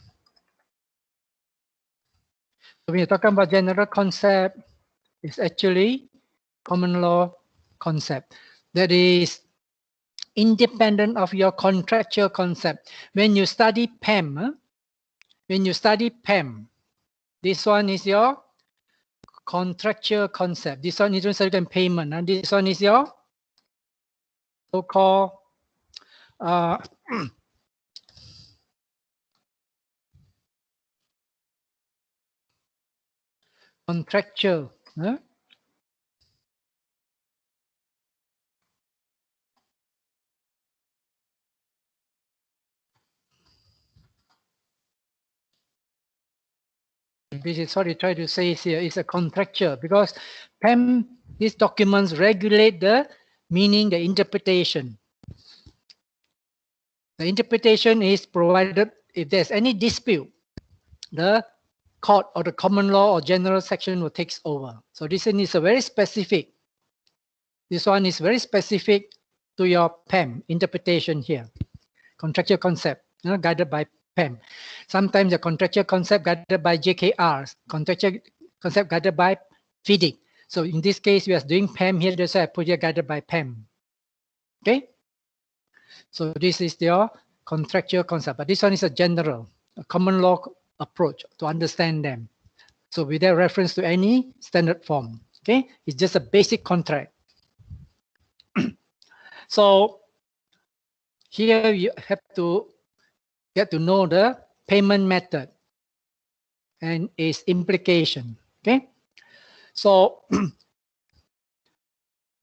So when you're talking about general concept, it's actually common law concept that is independent of your contractual concept. When you study PEM, this one is your contractual concept. This one is certain payment, and this one is your so-called contractual. This is what I try to say here. It's a contractual because PEM, these documents regulate the meaning, the interpretation. The interpretation is provided if there's any dispute, the court or the common law or general section will take over. So this one is a very specific. This one is very specific to your PEM interpretation here. Contractual concept, guided by PEM. Sometimes the contractual concept guided by JKRs, contractual concept guided by FIDIC. So in this case, we are doing PEM here, that's why I put here guided by PEM. Okay? So this is your contractual concept, but this one is a general, a common law approach to understand them. So without reference to any standard form. Okay? It's just a basic contract. So here you have to get to know the payment method and its implication. Okay, so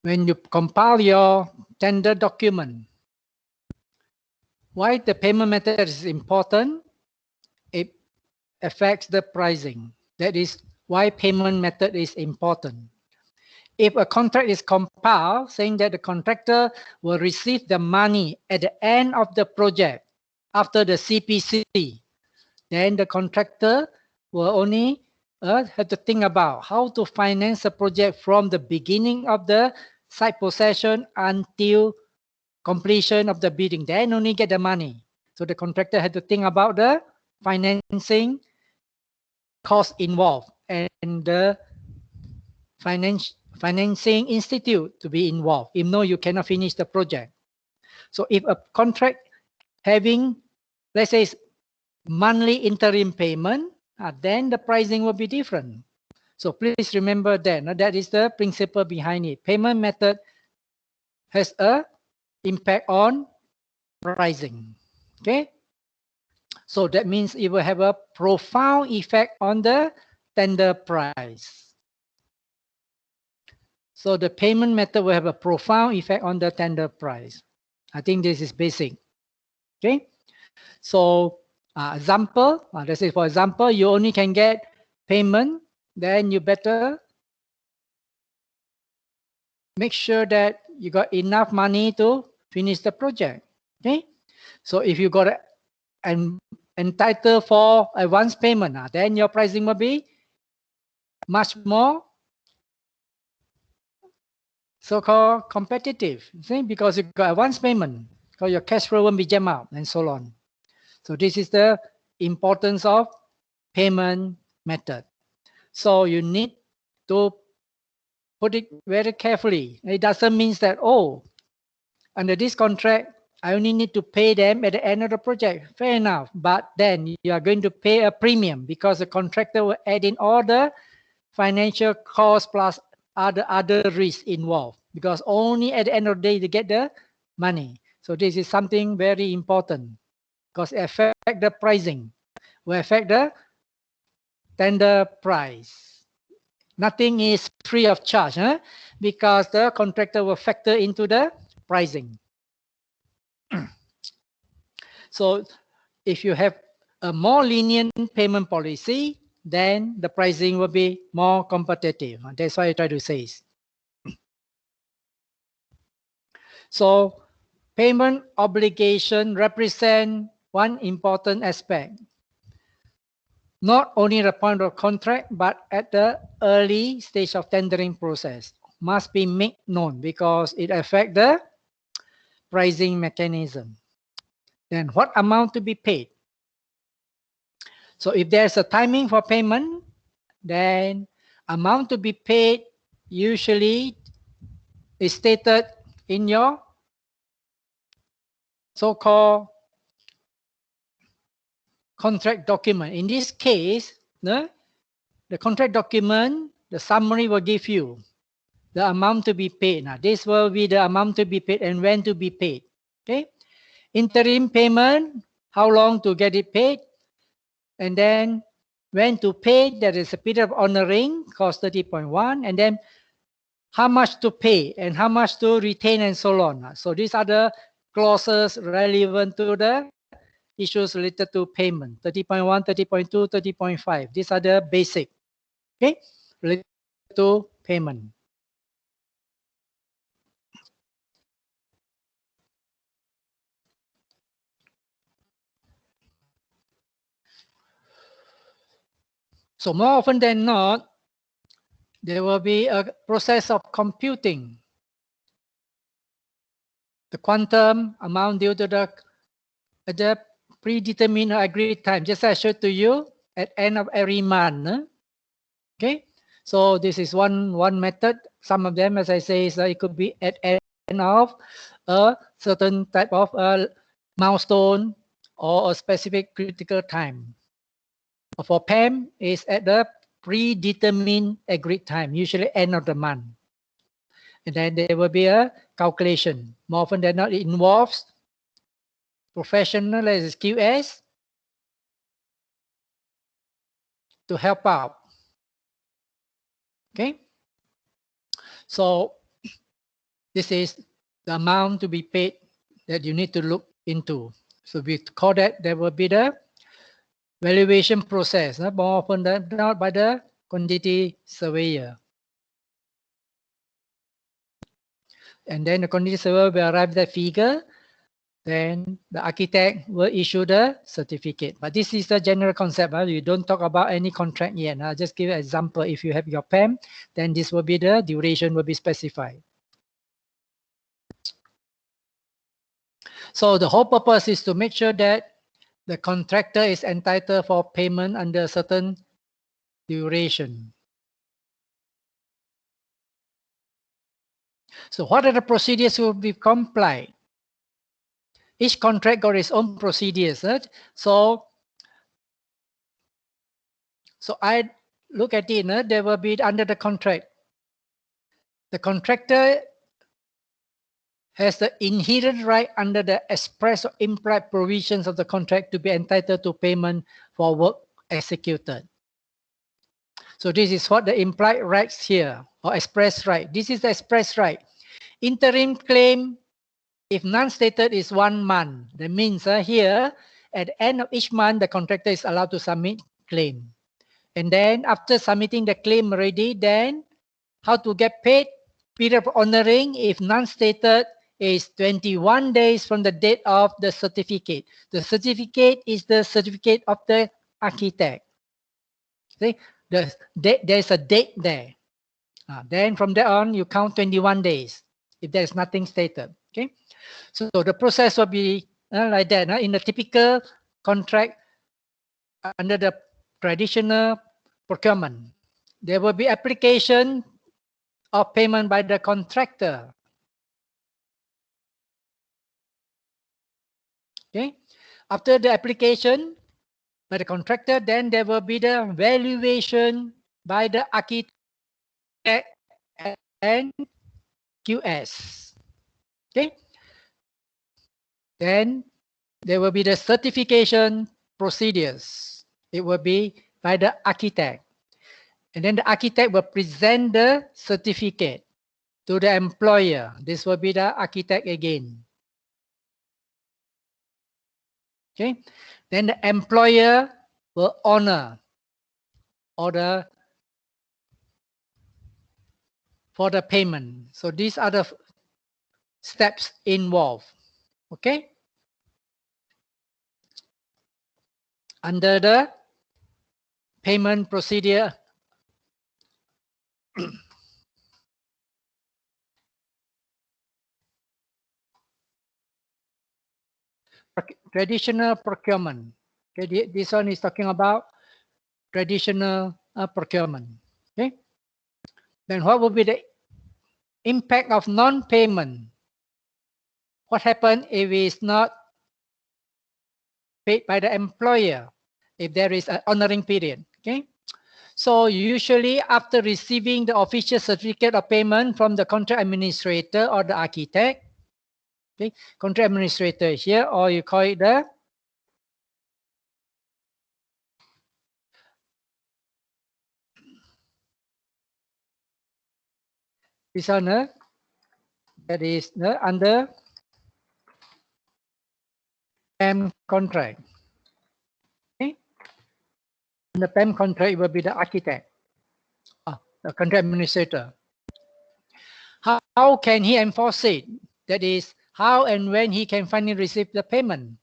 when you compile your tender document, why the payment method is important? It affects the pricing. That is why payment method is important. If a contract is compiled saying that the contractor will receive the money at the end of the project after the CPC, then the contractor will only have to think about how to finance a project from the beginning of the site possession until completion of the bidding. Then only get the money. So the contractor had to think about the financing cost involved and the financing institute to be involved. If no, you cannot finish the project. So if a contract having, let's say, monthly interim payment, then the pricing will be different. So please remember that. That is the principle behind it. Payment method has a impact on pricing. Okay. So that means it will have a profound effect on the tender price. So the payment method will have a profound effect on the tender price. I think this is basic. Okay. So example, let's say for example, you only can get payment, then you better make sure that you got enough money to finish the project. Okay. So if you got an entitled for advance payment, then your pricing will be much more so-called competitive. See? Because you got advance payment, because your cash flow won't be jammed out and so on. So this is the importance of payment method. So you need to put it very carefully. It doesn't mean that, oh, under this contract, I only need to pay them at the end of the project. Fair enough. But then you are going to pay a premium because the contractor will add in all the financial costs plus other risks involved, because only at the end of the day they get the money. So this is something very important because it affect the pricing, will affect the tender price. Nothing is free of charge, because the contractor will factor into the pricing. So if you have a more lenient payment policy, then the pricing will be more competitive. That's why I try to say. So payment obligation represent one important aspect, not only the point of contract, but at the early stage of tendering process must be made known because it affects the pricing mechanism. Then what amount to be paid? So if there's a timing for payment, then amount to be paid usually is stated in your so-called contract document. In this case, the contract document, the summary will give you the amount to be paid. Now, this will be the amount to be paid and when to be paid. Okay. Interim payment, how long to get it paid, and then when to pay, there is a period of honoring, cost 30.1, and then how much to pay and how much to retain and so on. So these are the clauses relevant to the issues related to payment, 30.1, 30.2, 30.5. These are the basic, okay, related to payment. So more often than not, there will be a process of computing the quantum amount due to the predetermined or agreed time, just as I showed to you at end of every month. Okay, so this is one method. Some of them, as I say, is it could be at end of a certain type of milestone or a specific critical time. For PAM, is at the predetermined agreed time, usually end of the month. And then there will be a calculation. More often than not, it involves professional as QS to help out. Okay, so this is the amount to be paid that you need to look into. So we call that, there will be the valuation process, more often than not by the quantity surveyor. And then the quantity surveyor will arrive at that figure. Then the architect will issue the certificate. But this is the general concept. You don't talk about any contract yet. I'll just give you an example. If you have your PAM, then this will be the duration will be specified. So the whole purpose is to make sure that the contractor is entitled for payment under a certain duration. So what are the procedures will be complied? Each contract got its own procedures. Right? So I look at it, there will be under the contract. The contractor has the inherent right under the express or implied provisions of the contract to be entitled to payment for work executed. So this is what the implied rights here, or express right. This is the express right. Interim claim, if non-stated, is 1 month. That means here, at the end of each month, the contractor is allowed to submit claim. And then after submitting the claim already, then how to get paid? Period of honoring, if non-stated, is 21 days from the date of the certificate. The certificate is the certificate of the architect. See, there's a date there. Then from there on, you count 21 days if there's nothing stated. Okay, so the process will be like that. In a typical contract under the traditional procurement. there will be application of payment by the contractor. Okay. After the application by the contractor, then there will be the valuation by the architect and QS. Okay. Then there will be the certification procedures. It will be by the architect. And then the architect will present the certificate to the employer. This will be the architect again. Okay. Then the employer will honor order for the payment. So these are the steps involved. Okay. Under the payment procedure, traditional procurement. Okay, this one is talking about traditional procurement. Okay. Then what will be the impact of non-payment? What happens if it's not paid by the employer? If there is an honoring period. Okay. So usually after receiving the official certificate of payment from the contract administrator or the architect, okay, contract administrator here, or you call it the dishonor, that is under PAM contract. Okay. In the PAM contract, it will be the architect, the contract administrator. How can he enforce it? That is, how and when he can finally receive the payment.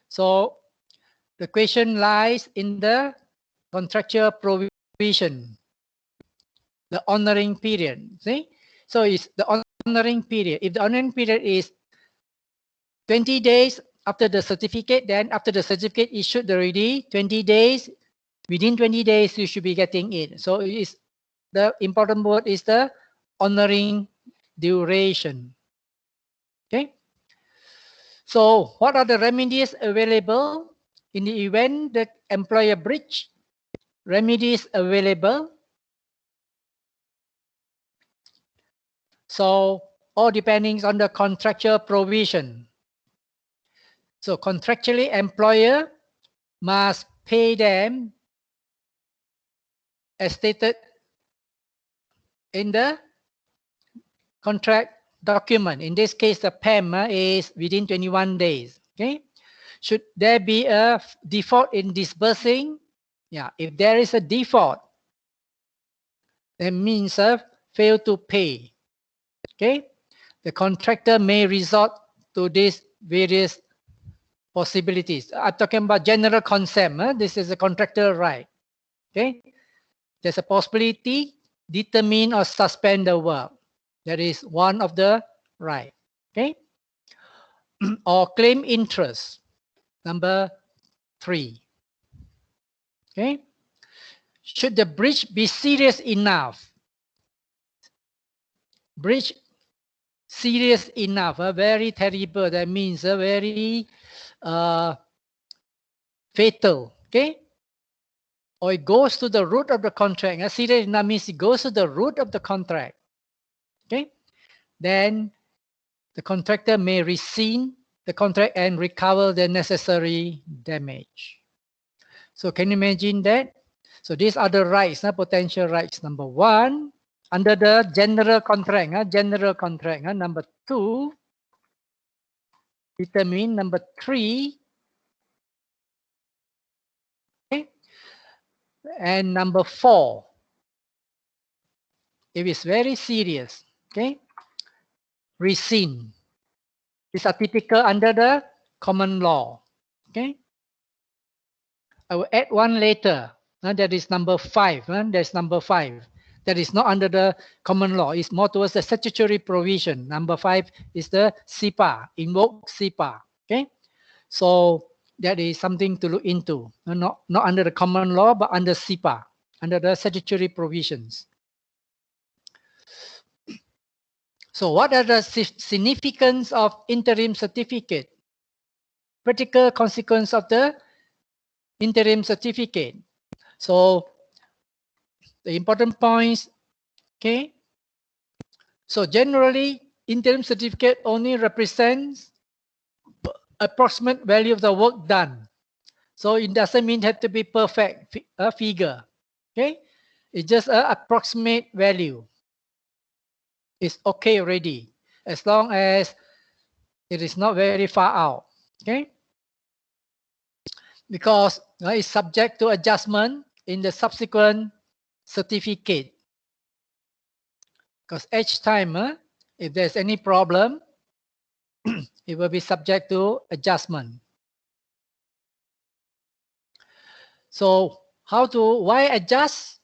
So the question lies in the contractual provision, the honoring period. See? So it's the honoring period. If the honoring period is 20 days after the certificate, then after the certificate issued already, 20 days, within 20 days, you should be getting it. So it's, the important word is the honoring duration. Okay. So what are the remedies available in the event the employer breach? Remedies available. So all depending on the contractual provision. So contractually, employer must pay them as stated in the contract document. In this case, the PAM is within 21 days. Okay. Should there be a default in disbursing? Yeah, if there is a default, that means fail to pay. Okay. The contractor may resort to these various possibilities. I'm talking about general concept. This is a contractor right. Okay. There's a possibility, determine or suspend the work. That is one of the right. Okay. Or claim interest. Number 3. Okay. Should the breach be serious enough? Breach serious enough, very terrible. That means very fatal. Okay. Or it goes to the root of the contract. Serious enough means it goes to the root of the contract. Okay. Then the contractor may rescind the contract and recover the necessary damage. So can you imagine that? So these are the rights, potential rights. Number 1, under the general contract. Number 2, determine. Number 3, okay. And number 4, if it's very serious, okay, rescind. These are typical under the common law. Okay. I will add one later. That is number 5. That's number 5. That is not under the common law. It's more towards the statutory provision. Number 5 is the SIPA, invoke SIPA. Okay. So that is something to look into. Not under the common law, but under SIPA. under the statutory provisions. So what are the significance of interim certificate? Practical consequence of the interim certificate. So the important points, okay? So generally, interim certificate only represents approximate value of the work done. So it doesn't mean it have to be perfect a figure, okay? It's just an approximate value. It's okay already, as long as it is not very far out, okay? Because it's subject to adjustment in the subsequent certificate. Because each time, if there's any problem, it will be subject to adjustment. So why adjust?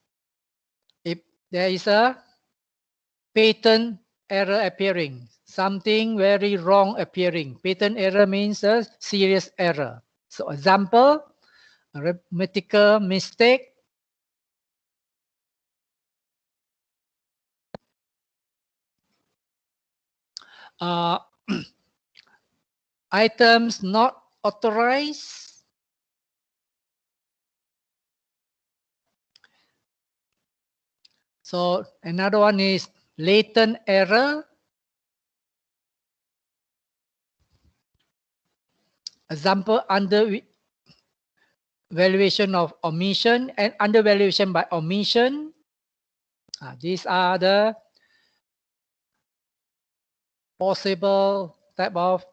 If there is a patent error appearing, something very wrong appearing. Patent error means a serious error. So example, arithmetical mistake, items not authorized, so another one is latent error. Example, under valuation of omission and undervaluation by omission. These are the possible type of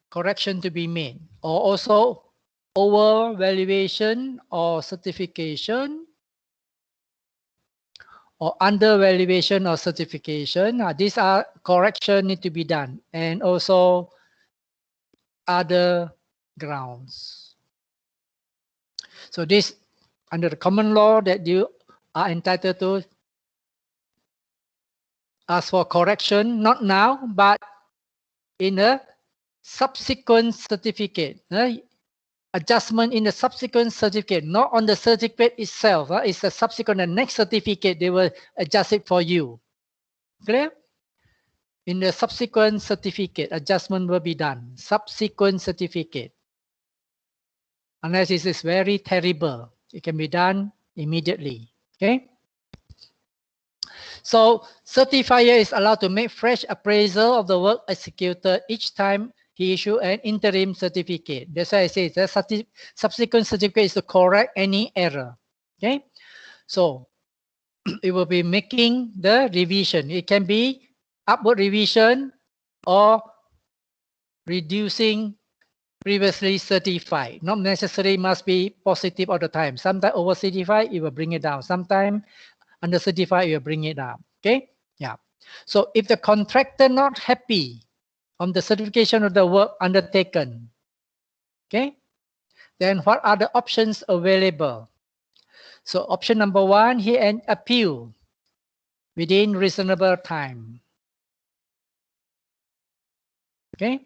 correction to be made, or also overvaluation or certification, or undervaluation or certification. These are correction need to be done, and also other grounds. So this under the common law that you are entitled to ask for correction, not now, but in a subsequent certificate. Adjustment in the subsequent certificate, not on the certificate itself. It's a subsequent, the next certificate, they will adjust it for you. Clear? In the subsequent certificate, adjustment will be done. Subsequent certificate. Unless it is very terrible, it can be done immediately. Okay? So certifier is allowed to make fresh appraisal of the work executed each time he issue an interim certificate. That's why I say the subsequent certificate is to correct any error. Okay? So it will be making the revision. It can be upward revision or reducing previously certified. Not necessarily must be positive all the time. Sometimes over certified, it will bring it down. Sometimes under certified, it will bring it down. Okay? Yeah. So if the contractor not happy on the certification of the work undertaken, okay, then what are the options available? So option number one, he can appeal within reasonable time. Okay?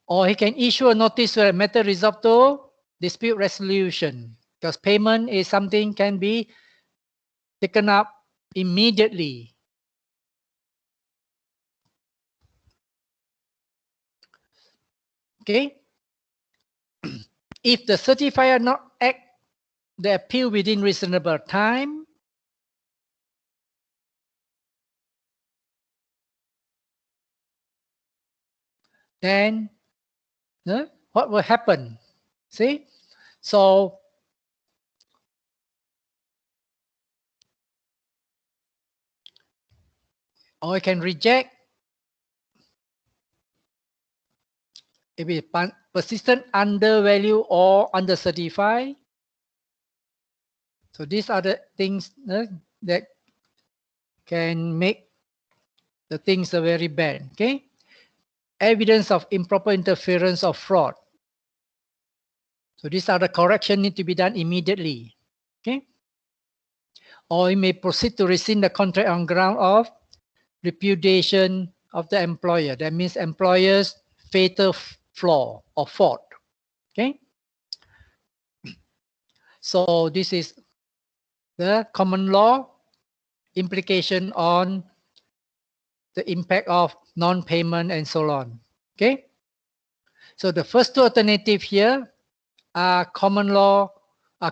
Or he can issue a notice where a matter resolved to dispute resolution, because payment is something can be taken up immediately. Okay? If the certifier not act the appeal within reasonable time, then what will happen? See? So or you can reject if it persistent undervalue or under certify. So these are the things that can make the things are very bad. Okay? Evidence of improper interference or fraud. So these are the correction need to be done immediately. Okay? Or you may proceed to rescind the contract on ground of repudiation of the employer. That means employer's fatal flaw or fault. Okay? So this is the common law implication on the impact of non-payment and so on. Okay. So the first two alternatives here are common law,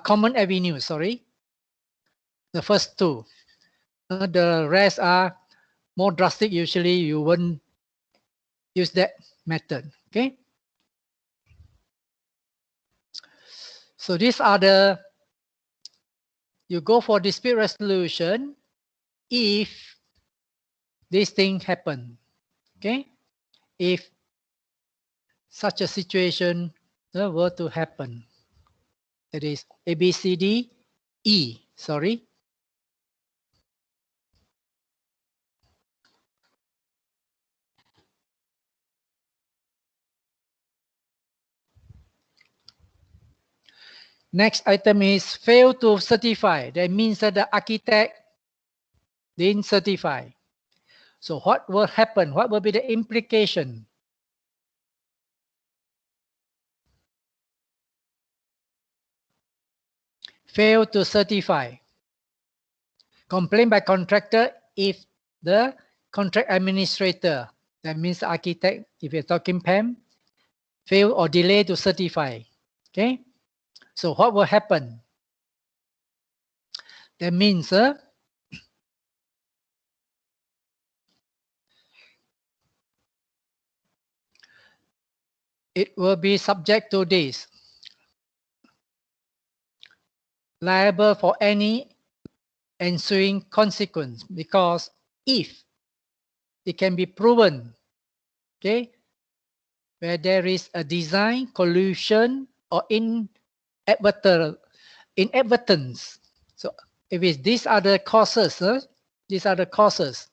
common avenue, sorry. The first two. The rest are more drastic. Usually you wouldn't use that method. Okay. So these are the, you go for dispute resolution if this thing happen. Okay. If such a situation were to happen. That is A, B, C, D, E, sorry. Next item is fail to certify. That means that the architect didn't certify. So what will happen? What will be the implication? Fail to certify. Complaint by contractor if the contract administrator, that means the architect, if you're talking PAM, fail or delay to certify. Okay. So what will happen? That means it will be subject to this. Liable for any ensuing consequence, because if it can be proven, okay, where there is a design collusion or inadvertence. So if it's, these are the causes, these are the causes,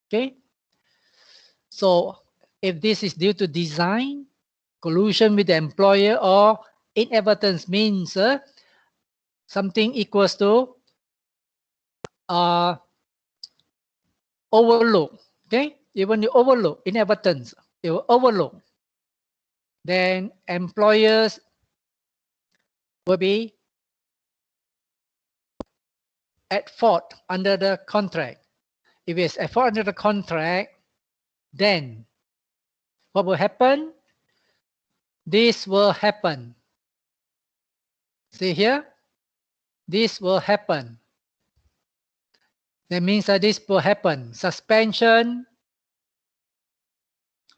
okay. So if this is due to design, collusion with the employer, or inadvertence means something equals to overlook. Okay, even you overlook, inadvertence, you overlook, then employers will be at fault under the contract. If it's at fault under the contract, then what will happen? This will happen. See here? This will happen. That means that this will happen. Suspension.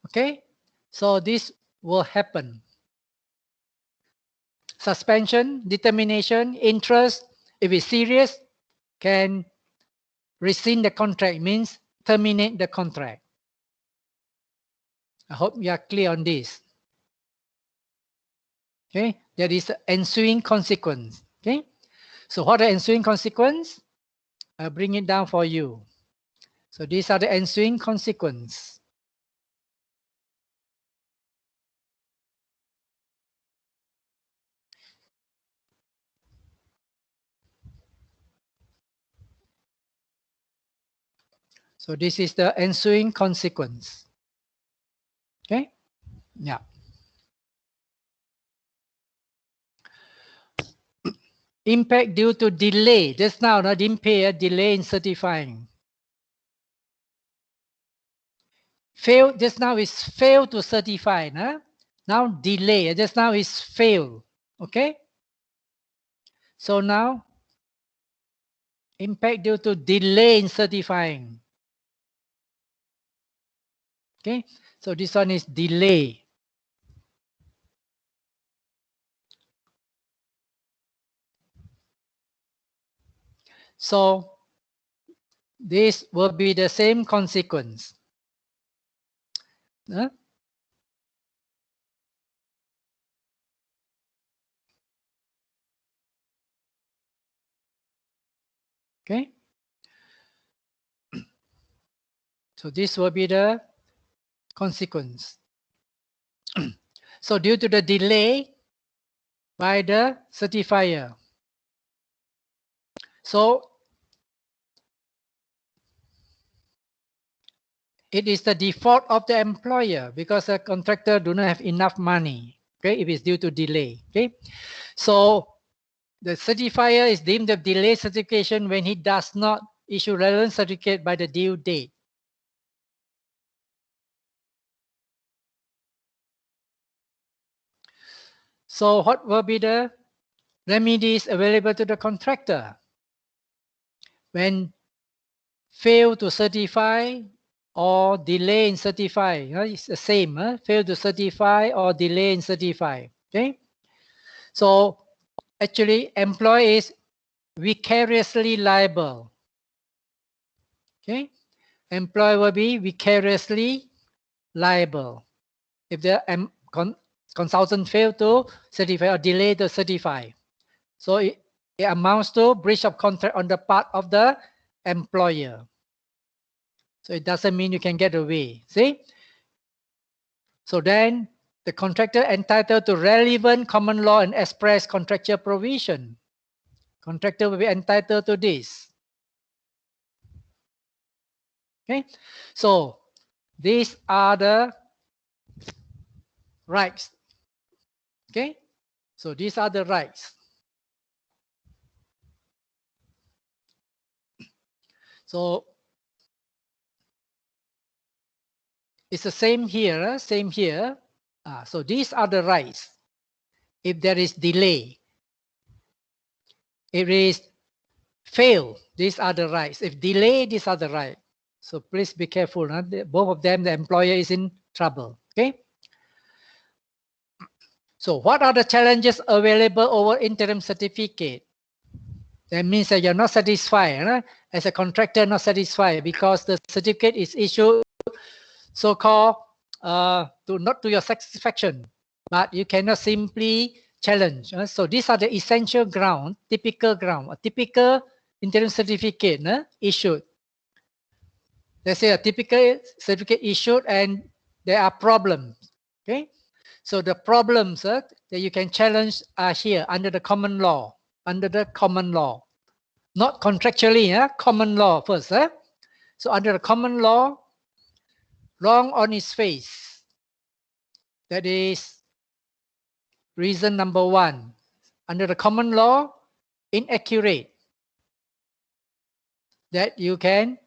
Okay? So this will happen. Suspension, determination, interest, if it's serious, can rescind the contract, means terminate the contract. I hope you are clear on this. Okay, there is an ensuing consequence. Okay, so what are the ensuing consequence? I'll bring it down for you. So these are the ensuing consequence. So this is the ensuing consequence. Okay, yeah. Impact due to delay. Just now, no, didn't pay a delay in certifying. Fail, just now is fail to certify. No? Now delay, just now is fail. Okay. So now impact due to delay in certifying. Okay. So this one is delay. So this will be the same consequence. Okay. So this will be the consequence. So due to the delay by the certifier. So it is the default of the employer because the contractor do not have enough money. Okay, if it's due to delay. Okay, so The certifier is deemed a delayed certification when he does not issue relevant certificate by the due date. So what will be the remedies available to the contractor? When fail to certify or delay in certify, it's the same, fail to certify or delay in certify, okay? So actually employee is vicariously liable, okay? Employee will be vicariously liable if the consultant fail to certify or delay to certify. So it amounts to breach of contract on the part of the employer. So it doesn't mean you can get away. See? So then the contractor entitled to relevant common law and express contractual provision. Contractor will be entitled to this. Okay? So these are the rights. Okay? So these are the rights. So it's the same here, same here. So these are the rights. If there is delay, if it is fail, these are the rights. If delay, these are the rights. So please be careful. Huh? Both of them, the employer is in trouble. Okay. So what are the challenges available over interim certificate? That means that you're not satisfied. Huh? As a contractor, not satisfied because the certificate is issued so-called not to your satisfaction, but you cannot simply challenge. So these are the essential ground, typical ground, a typical interim certificate issued. Let's say a typical certificate issued and there are problems. Okay, so the problems that you can challenge are here under the common law, not contractually, common law first. So under the common law, wrong on its face. That is reason number one. Under the common law, inaccurate. That you can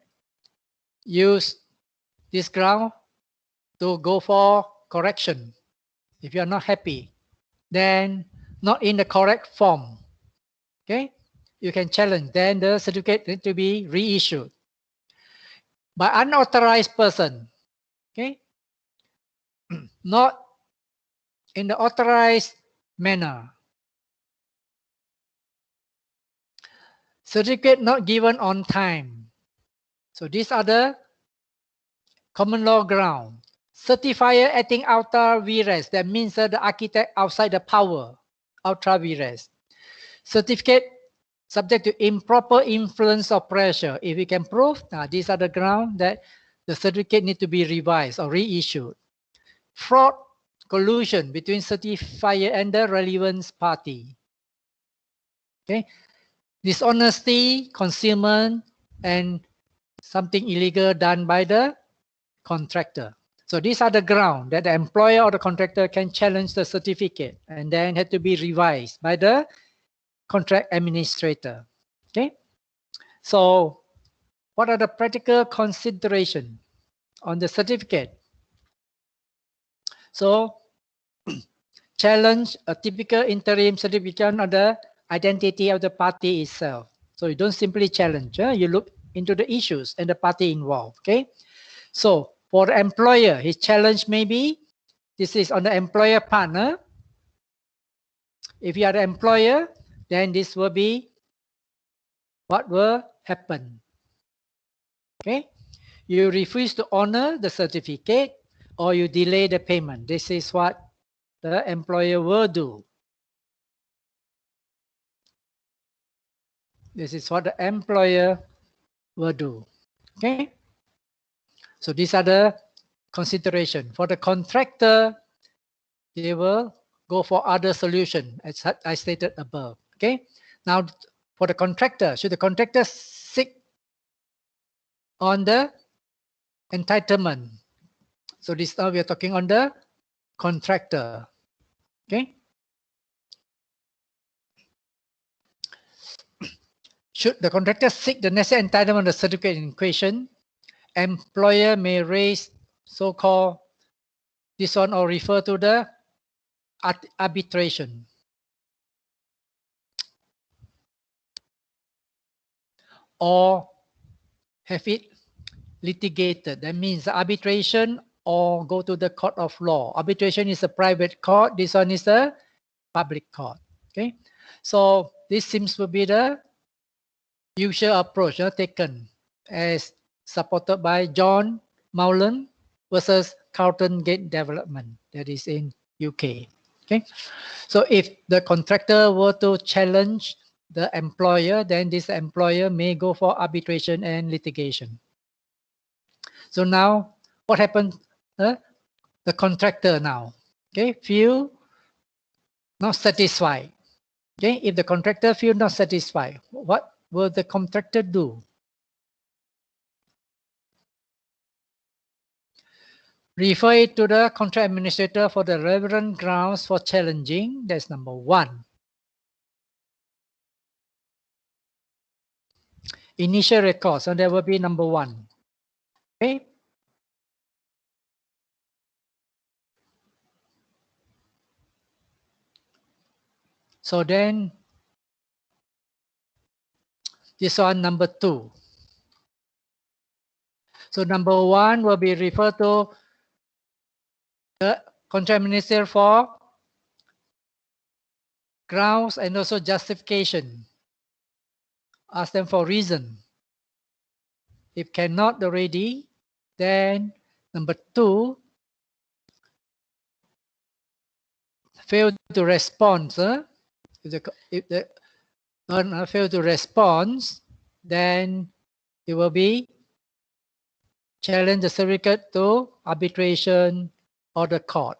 use this ground to go for correction. If you are not happy, then not in the correct form. Okay, you can challenge. Then the certificate need to be reissued by unauthorized person. Okay, not in the authorized manner. Certificate not given on time. So these are the common law ground. Certifier acting outer vires. That means the architect outside the power. Ultra vires. Certificate subject to improper influence or pressure. If we can prove, these are the ground that the certificate need to be revised or reissued. Fraud, collusion between certifier and the relevant party. Okay, dishonesty, concealment, and something illegal done by the contractor. So these are the ground that the employer or the contractor can challenge the certificate and then had to be revised by the contract administrator. Okay, so what are the practical considerations on the certificate? So challenge a typical interim certificate on the identity of the party itself. So you don't simply challenge, you look into the issues and the party involved. Okay, so for the employer, his challenge may be, this is on the employer partner. If you are the employer, then this will be what will happen. Okay, you refuse to honor the certificate or you delay the payment. This is what the employer will do. This is what the employer will do. Okay, so these are the consideration. For the contractor, they will go for other solution as I stated above. Okay, now for the contractor, should the contractor seek on the entitlement? So this now we are talking on the contractor. Okay, Should the contractor seek the necessary entitlement of the certificate in question, employer may raise so-called this one or refer to the arbitration. Or have it litigated. That means arbitration or go to the court of law. Arbitration is a private court. This one is a public court. Okay. So this seems to be the usual approach taken as supported by John Mowland versus Carlton Gate Development, that is in UK. Okay. So if the contractor were to challenge the employer, then this employer may go for arbitration and litigation. So now what happened? The contractor now, okay, feel not satisfied. Okay, if the contractor feel not satisfied, what will the contractor do? Refer it to the contract administrator for the relevant grounds for challenging. That's number one. Initial records, so that will be number one. Okay. So then this one number two. So number one will be referred to the contract administrator for grounds and also justification. Ask them for reason. If cannot already, then number two, fail to respond. If the owner fail to respond, then it will be challenge the certificate to arbitration or the court.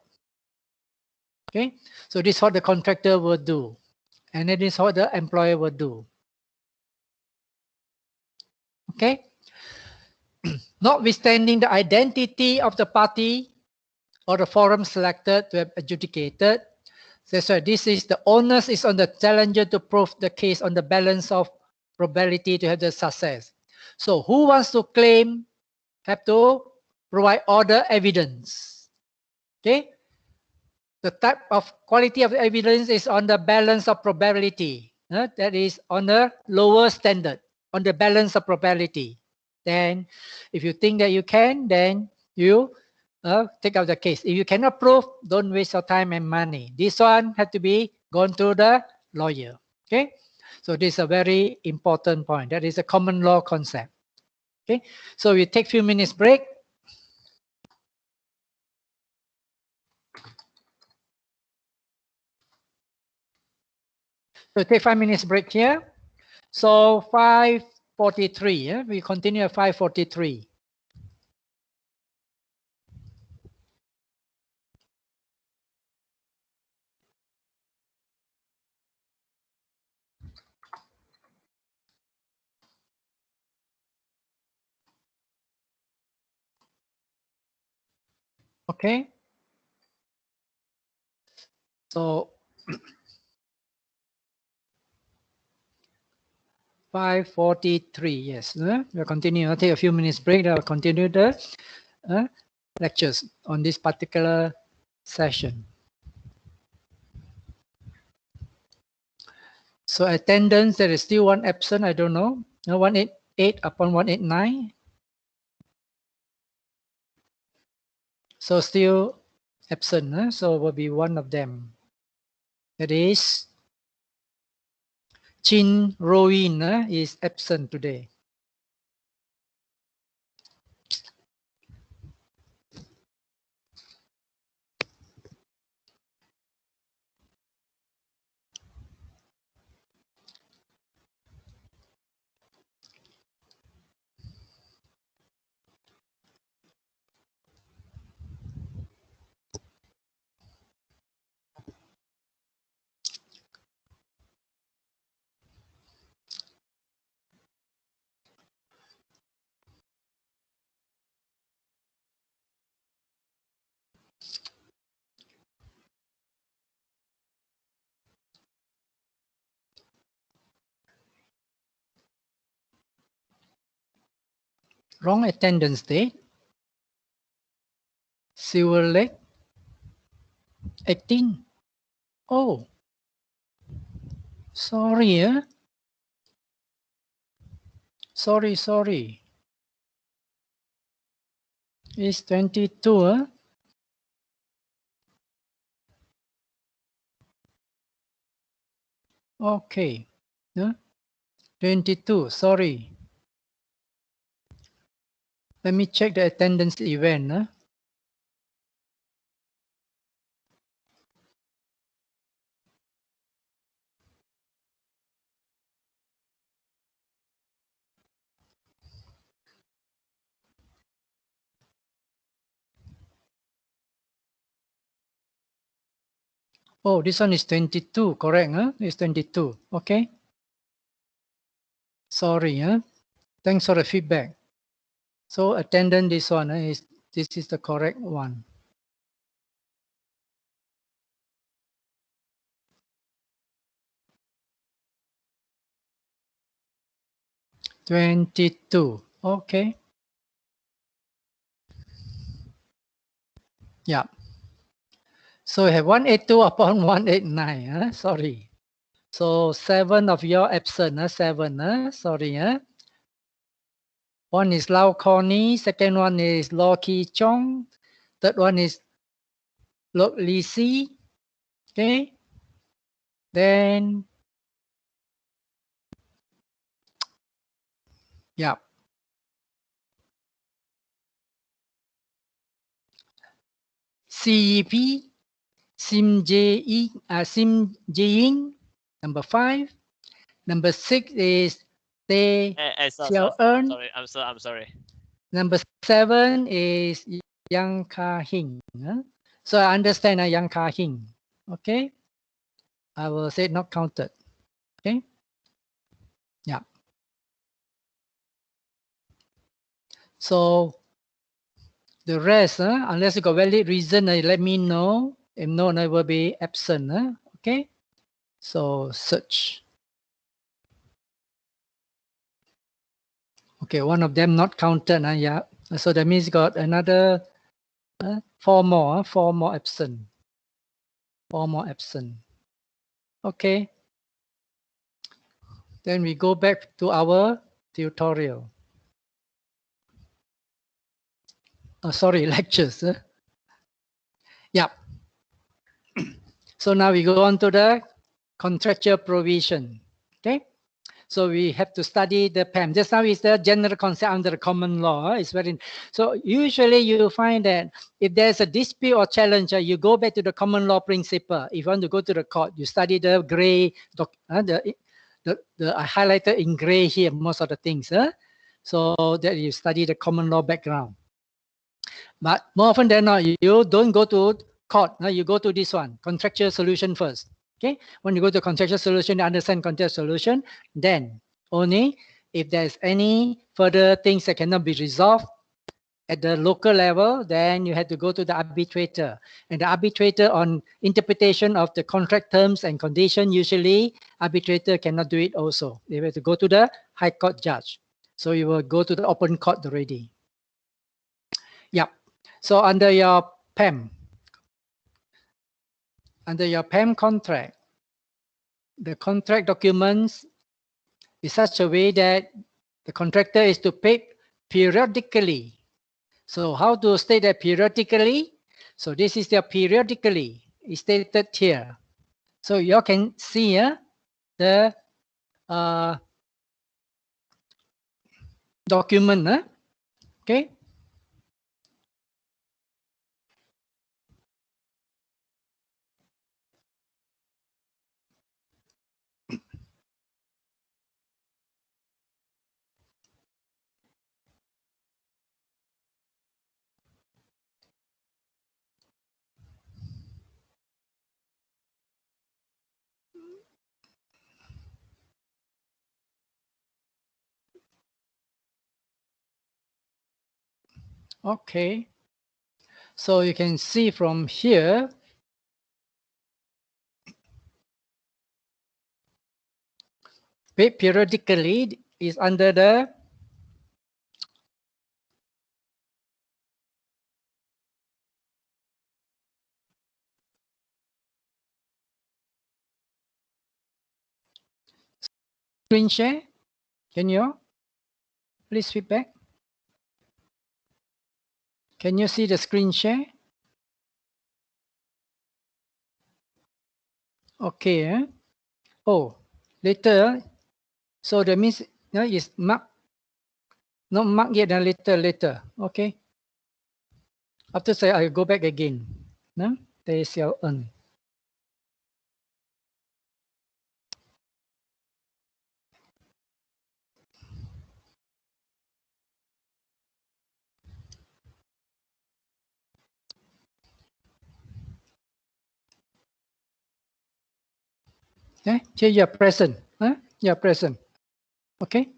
Okay, so this is what the contractor will do, and it is what the employer will do. Okay, notwithstanding the identity of the party or the forum selected to have adjudicated, that's why this is the onus is on the challenger to prove the case on the balance of probability to have the success. So who wants to claim have to provide all the evidence. Okay, the type of quality of the evidence is on the balance of probability. That is on the lower standard, on the balance of probability. Then if you think that you can, then you take out the case. If you cannot prove, don't waste your time and money. This one had to be gone to the lawyer. Okay, so this is a very important point. That is a common law concept. Okay, so we take few minutes break. So take 5 minutes break here. So 5:43. Yeah, we continue at 5:43. Okay. So 5:43. Yes. We'll continue. I'll take a few minutes break. I'll continue the lectures on this particular session. So attendance, there is still one absent. I don't know. 188 upon 189. So still absent. So will be one of them. That is Chin Roin is absent today. Wrong attendance date. Silver Lake. 18. Oh, sorry. Sorry. It's 22. Okay. 22. Sorry. Let me check the attendance event. Oh, this one is 22, correct? It's 22. Okay. Sorry. Thanks for the feedback. So attendance, this one this is the correct one. $22. Okay. Yeah. So we have 182 upon 189. Sorry. So 7 of your absent. 7. Sorry. One is Lau Connie. Second one is Lo Ki Chong. Third one is Lo Li Si. Okay. Then, yeah. CEP. Sim Jae-ying, number 5. Number 6 is Tae Xiao Eun. I'm sorry. Number 7 is Yang Ka-hing. So I understand Yang Ka-hing. Okay. I will say not counted. Okay. Yeah. So the rest, unless you got valid reason, let me know. If not, I will be absent. Okay. So search. Okay, one of them not counted. Yeah. So that means got another 4 more. 4 more absent. 4 more absent. Okay. Then we go back to our tutorial. Sorry, lectures. Yeah. So now we go on to the contractual provision. Okay. So we have to study the PAM. Just now is the general concept under the common law. It's very so usually you find that if there's a dispute or challenge, you go back to the common law principle. If you want to go to the court, you study the gray I highlighted in gray here most of the things. So that you study the common law background. But more often than not, you don't go to court. You go to this one, contractual solution first. Okay, when you go to contractual solution, you understand contractual solution, then only if there's any further things that cannot be resolved at the local level, then you have to go to the arbitrator. And the arbitrator on interpretation of the contract terms and condition, usually arbitrator cannot do it also. They have to go to the high court judge. So you will go to the open court already. Yeah. So under your PAM contract, the contract documents is such a way that the contractor is to pay periodically. So how to state that periodically? So this is the periodically. It's stated here. So you can see the document. Okay. Okay. So you can see from here, periodically is under the Screen share? Can you please feedback? Can you see the screen share? Okay. Oh, later. So that means is mark, not mark yet, and later. Okay. After say I go back again. No, there is your earn. Here you are present. You are present. Okay.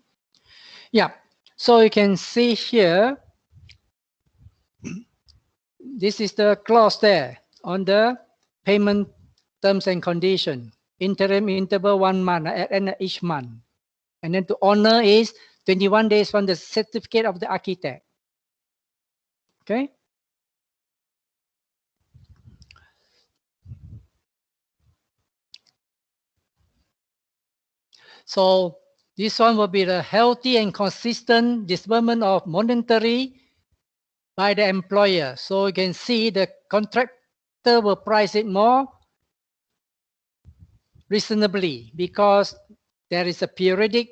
Yeah. So you can see here. This is the clause there on the payment terms and condition. Interim interval 1 month at end of each month. And then to honor is 21 days from the certificate of the architect. Okay. So this one will be the healthy and consistent disbursement of monetary by the employer. So you can see the contractor will price it more reasonably because there is a periodic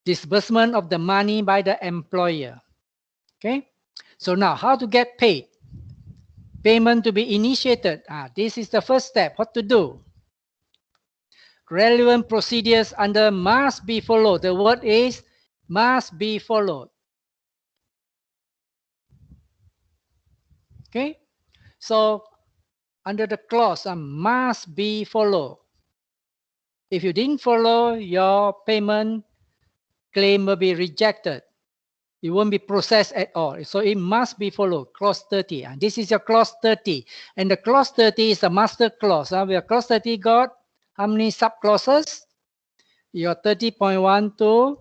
disbursement of the money by the employer. Okay. So now how to get paid? Payment to be initiated. This is the first step. What to do? Relevant procedures under must be followed. The word is must be followed. Okay. So under the clause must be followed. If you didn't follow, your payment claim will be rejected. It won't be processed at all. So it must be followed. Clause 30. And this is your clause 30. And the clause 30 is a master clause. Where clause 30 got how many sub-clauses? Your 30.1 to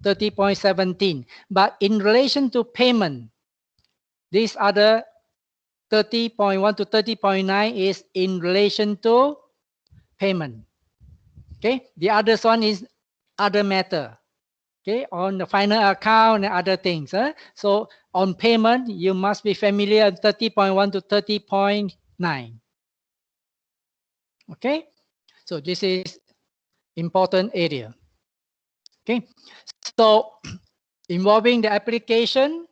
30.17. But in relation to payment, these other 30.1 to 30.9 is in relation to payment. Okay. The other one is other matter. Okay, on the final account and other things. So on payment, you must be familiar 30.1 to 30.9. Okay, so this is important area. Okay, so involving the application,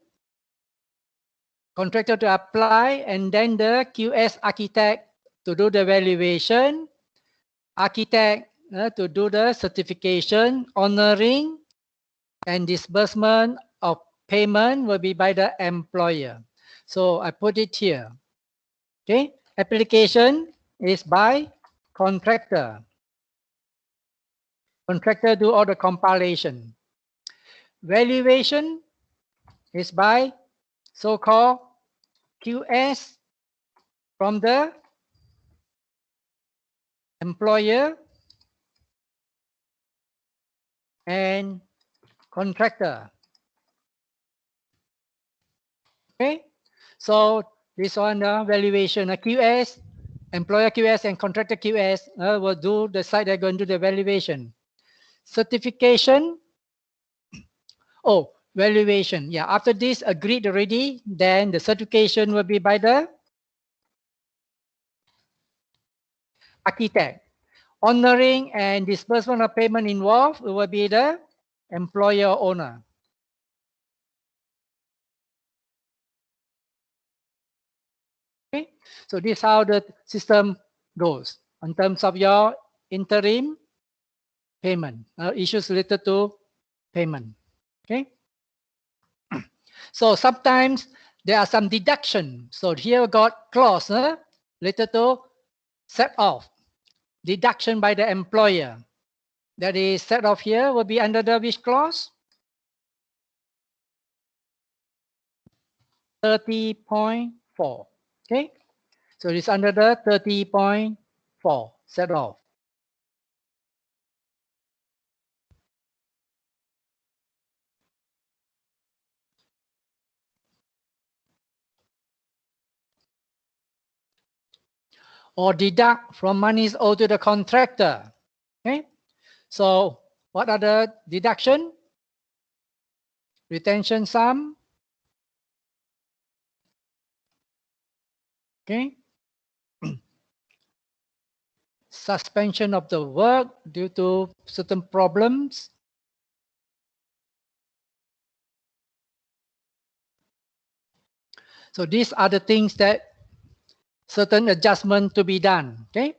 contractor to apply, and then the QS architect to do the valuation, architect to do the certification, honoring, and disbursement of payment will be by the employer. So I put it here. Okay, application is by contractor. Contractor do all the compilation. Valuation is by so-called QS from the employer and contractor. Okay, so this one valuation, QS, employer QS and contractor QS will do the site they're going to do the valuation. Certification. Oh, valuation. Yeah, after this agreed already, then the certification will be by the architect. Honoring and disbursement of payment involved will be the employer owner. Okay, so this is how the system goes in terms of your interim payment, issues related to payment. Okay, so sometimes there are some deduction. So here we got clause related to set off, deduction by the employer. That is set off here will be under the which clause? 30.4. Okay, so it's under the 30.4 set off. Or deduct from monies owed to the contractor. Okay, so What are the deduction? Retention sum. Okay. Suspension of the work due to certain problems. So these are the things that certain adjustment to be done. Okay.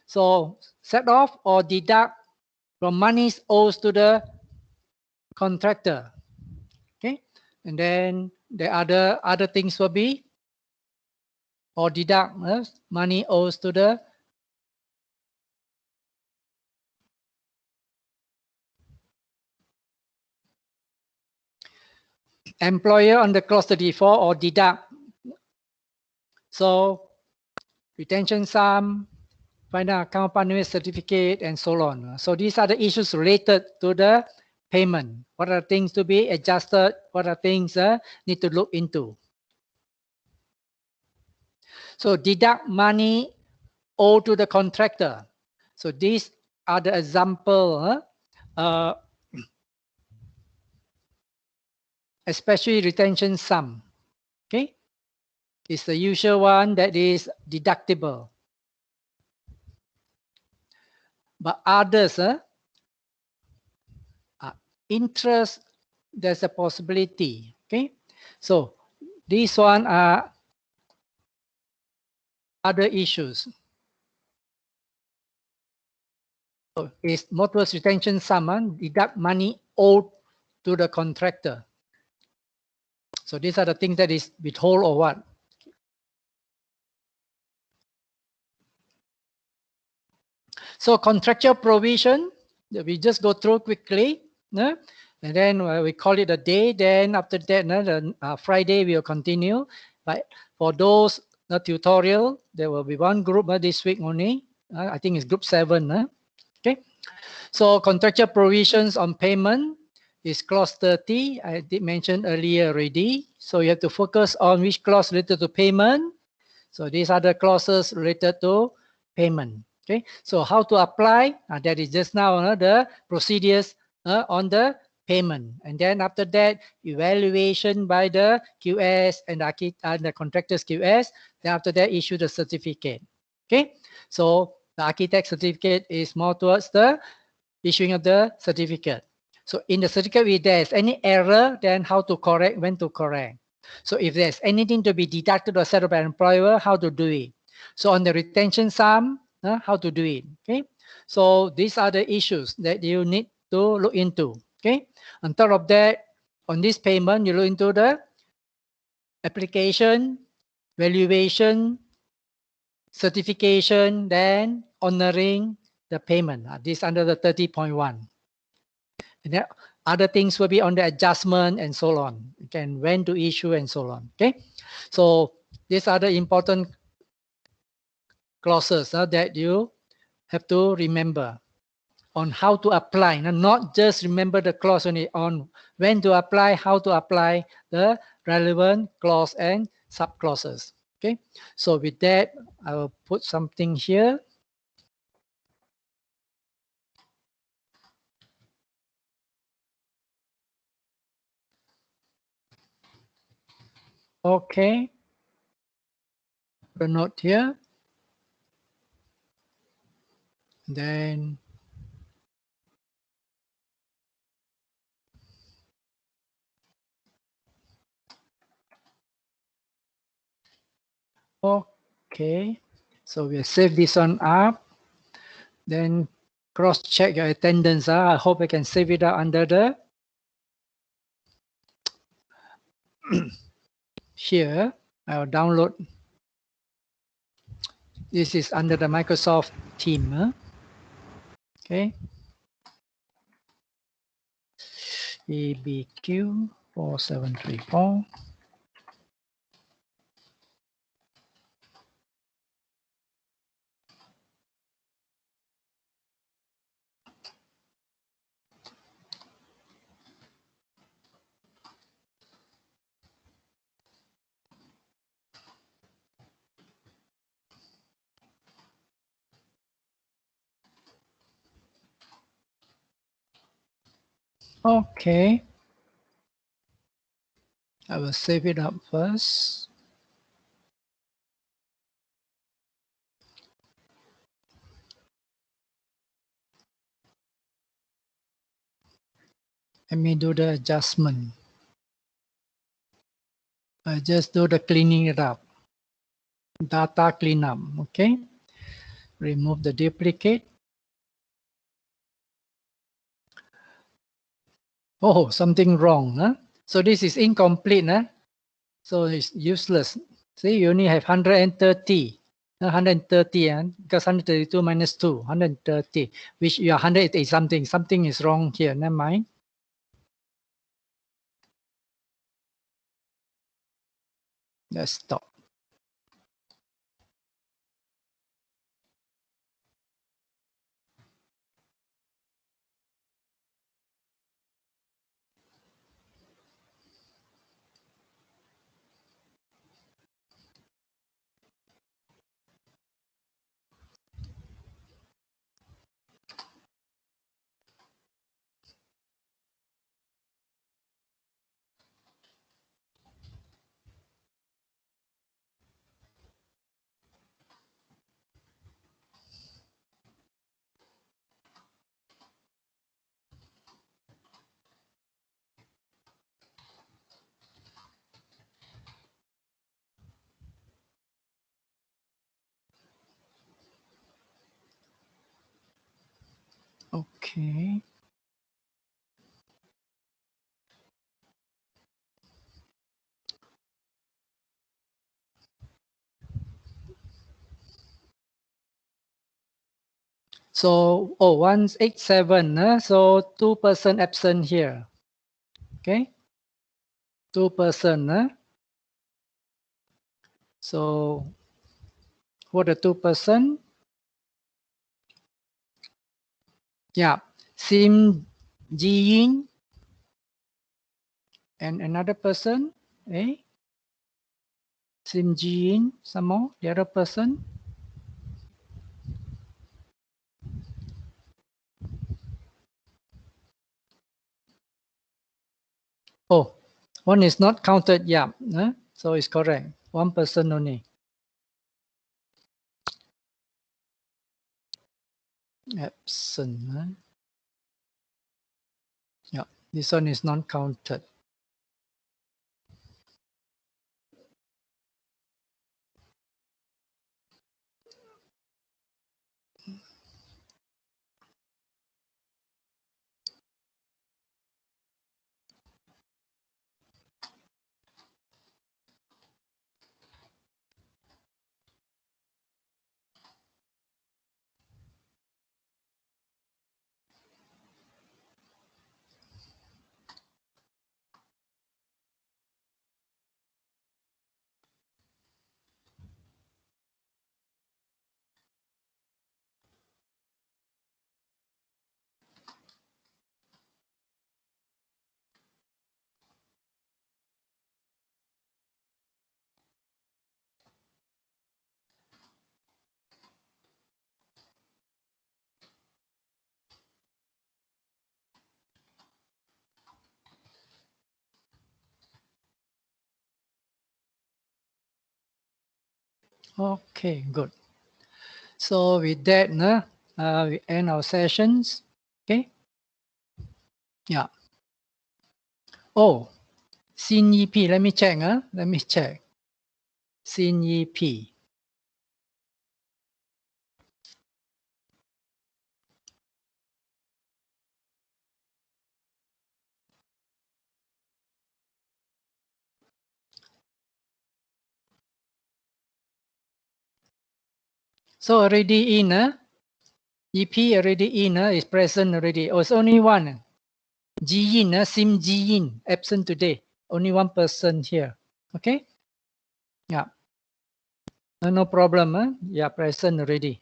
So set off or deduct from monies owed to the contractor. Okay. And then the other things will be or deduct money owed to the employer under clause 34 or deduct. So retention sum, final account partner certificate, and so on. So these are the issues related to the payment. What are things to be adjusted? What are things need to look into? So deduct money owed to the contractor. So these are the example, especially retention sum. Okay, it's the usual one that is deductible. But others, interest, there's a possibility. Okay, so these one are other issues. So is motorist retention sum, deduct money owed to the contractor. So these are the things that is withhold or what. So contractual provision, we just go through quickly. No? And then we call it a day. Then after that, no, the, Friday we will continue. But for those tutorial, there will be one group this week only. I think it's group 7. Okay. So contractual provisions on payment is clause 30. I did mention earlier already. So you have to focus on which clause related to payment. So these are the clauses related to payment. Okay, so how to apply? That is just now the procedures on the payment, and then after that, evaluation by the QS and the contractor's QS. Then after that, issue the certificate. Okay, so the architect certificate is more towards the issuing of the certificate. So in the certificate, if there's any error, then how to correct, when to correct. So if there's anything to be deducted or set up by an employer, how to do it. So on the retention sum, how to do it. Okay. So these are the issues that you need to look into. Okay. On top of that, on this payment, you look into the application, valuation, certification, then honoring the payment. This under the 30.1. And then other things will be on the adjustment and so on. Again, when to issue and so on. Okay. So these are the important clauses that you have to remember on how to apply. Not just remember the clause only, on when to apply, how to apply the relevant clause and sub clauses. Okay. So with that, I will put something here. Okay. Put a note here. Then okay. So we'll save this one up. Then cross-check your attendance. I hope I can save it out under the here. I'll download. This is under the Microsoft team. Okay. EBQ 4734. Okay. I will save it up first. Let me do the adjustment. I just do the cleaning it up. Data cleanup. Okay. Remove the duplicate. Oh, something wrong. Huh? So this is incomplete. Huh? So it's useless. See, you only have 130. 130, because 132 minus 2, 130, which you are 180 something. Something is wrong here. Never mind. Let's stop. Okay. So, 187. So 2% absent here. Okay. 2%. So for the 2%, yeah, Sim Ji and another person, eh? Sim Ji some more, the other person. Oh, one is not counted, yeah. So it's correct. One person only. Absent. Yeah, this one is not counted. Okay, good. So with that, we end our sessions. Okay. Yeah. Oh, Xin EP. Let me check. Let me check. Xin EP. So already in. EP already in. Is present already. Oh, it's only one. Jiyin. Sim Jiyin. Absent today. Only one person here. Okay. Yeah. No problem. Yeah, present already.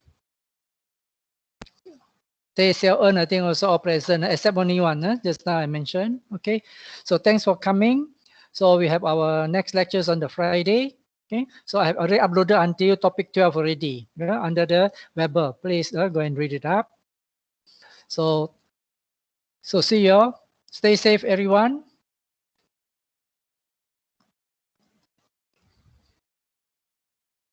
They sell earn, I think also all present, except only one, just now I mentioned. Okay, so thanks for coming. So we have our next lectures on the Friday. Okay, so I have already uploaded until topic 12 already, under the Weber. Please go and read it up. So see you all. Stay safe, everyone.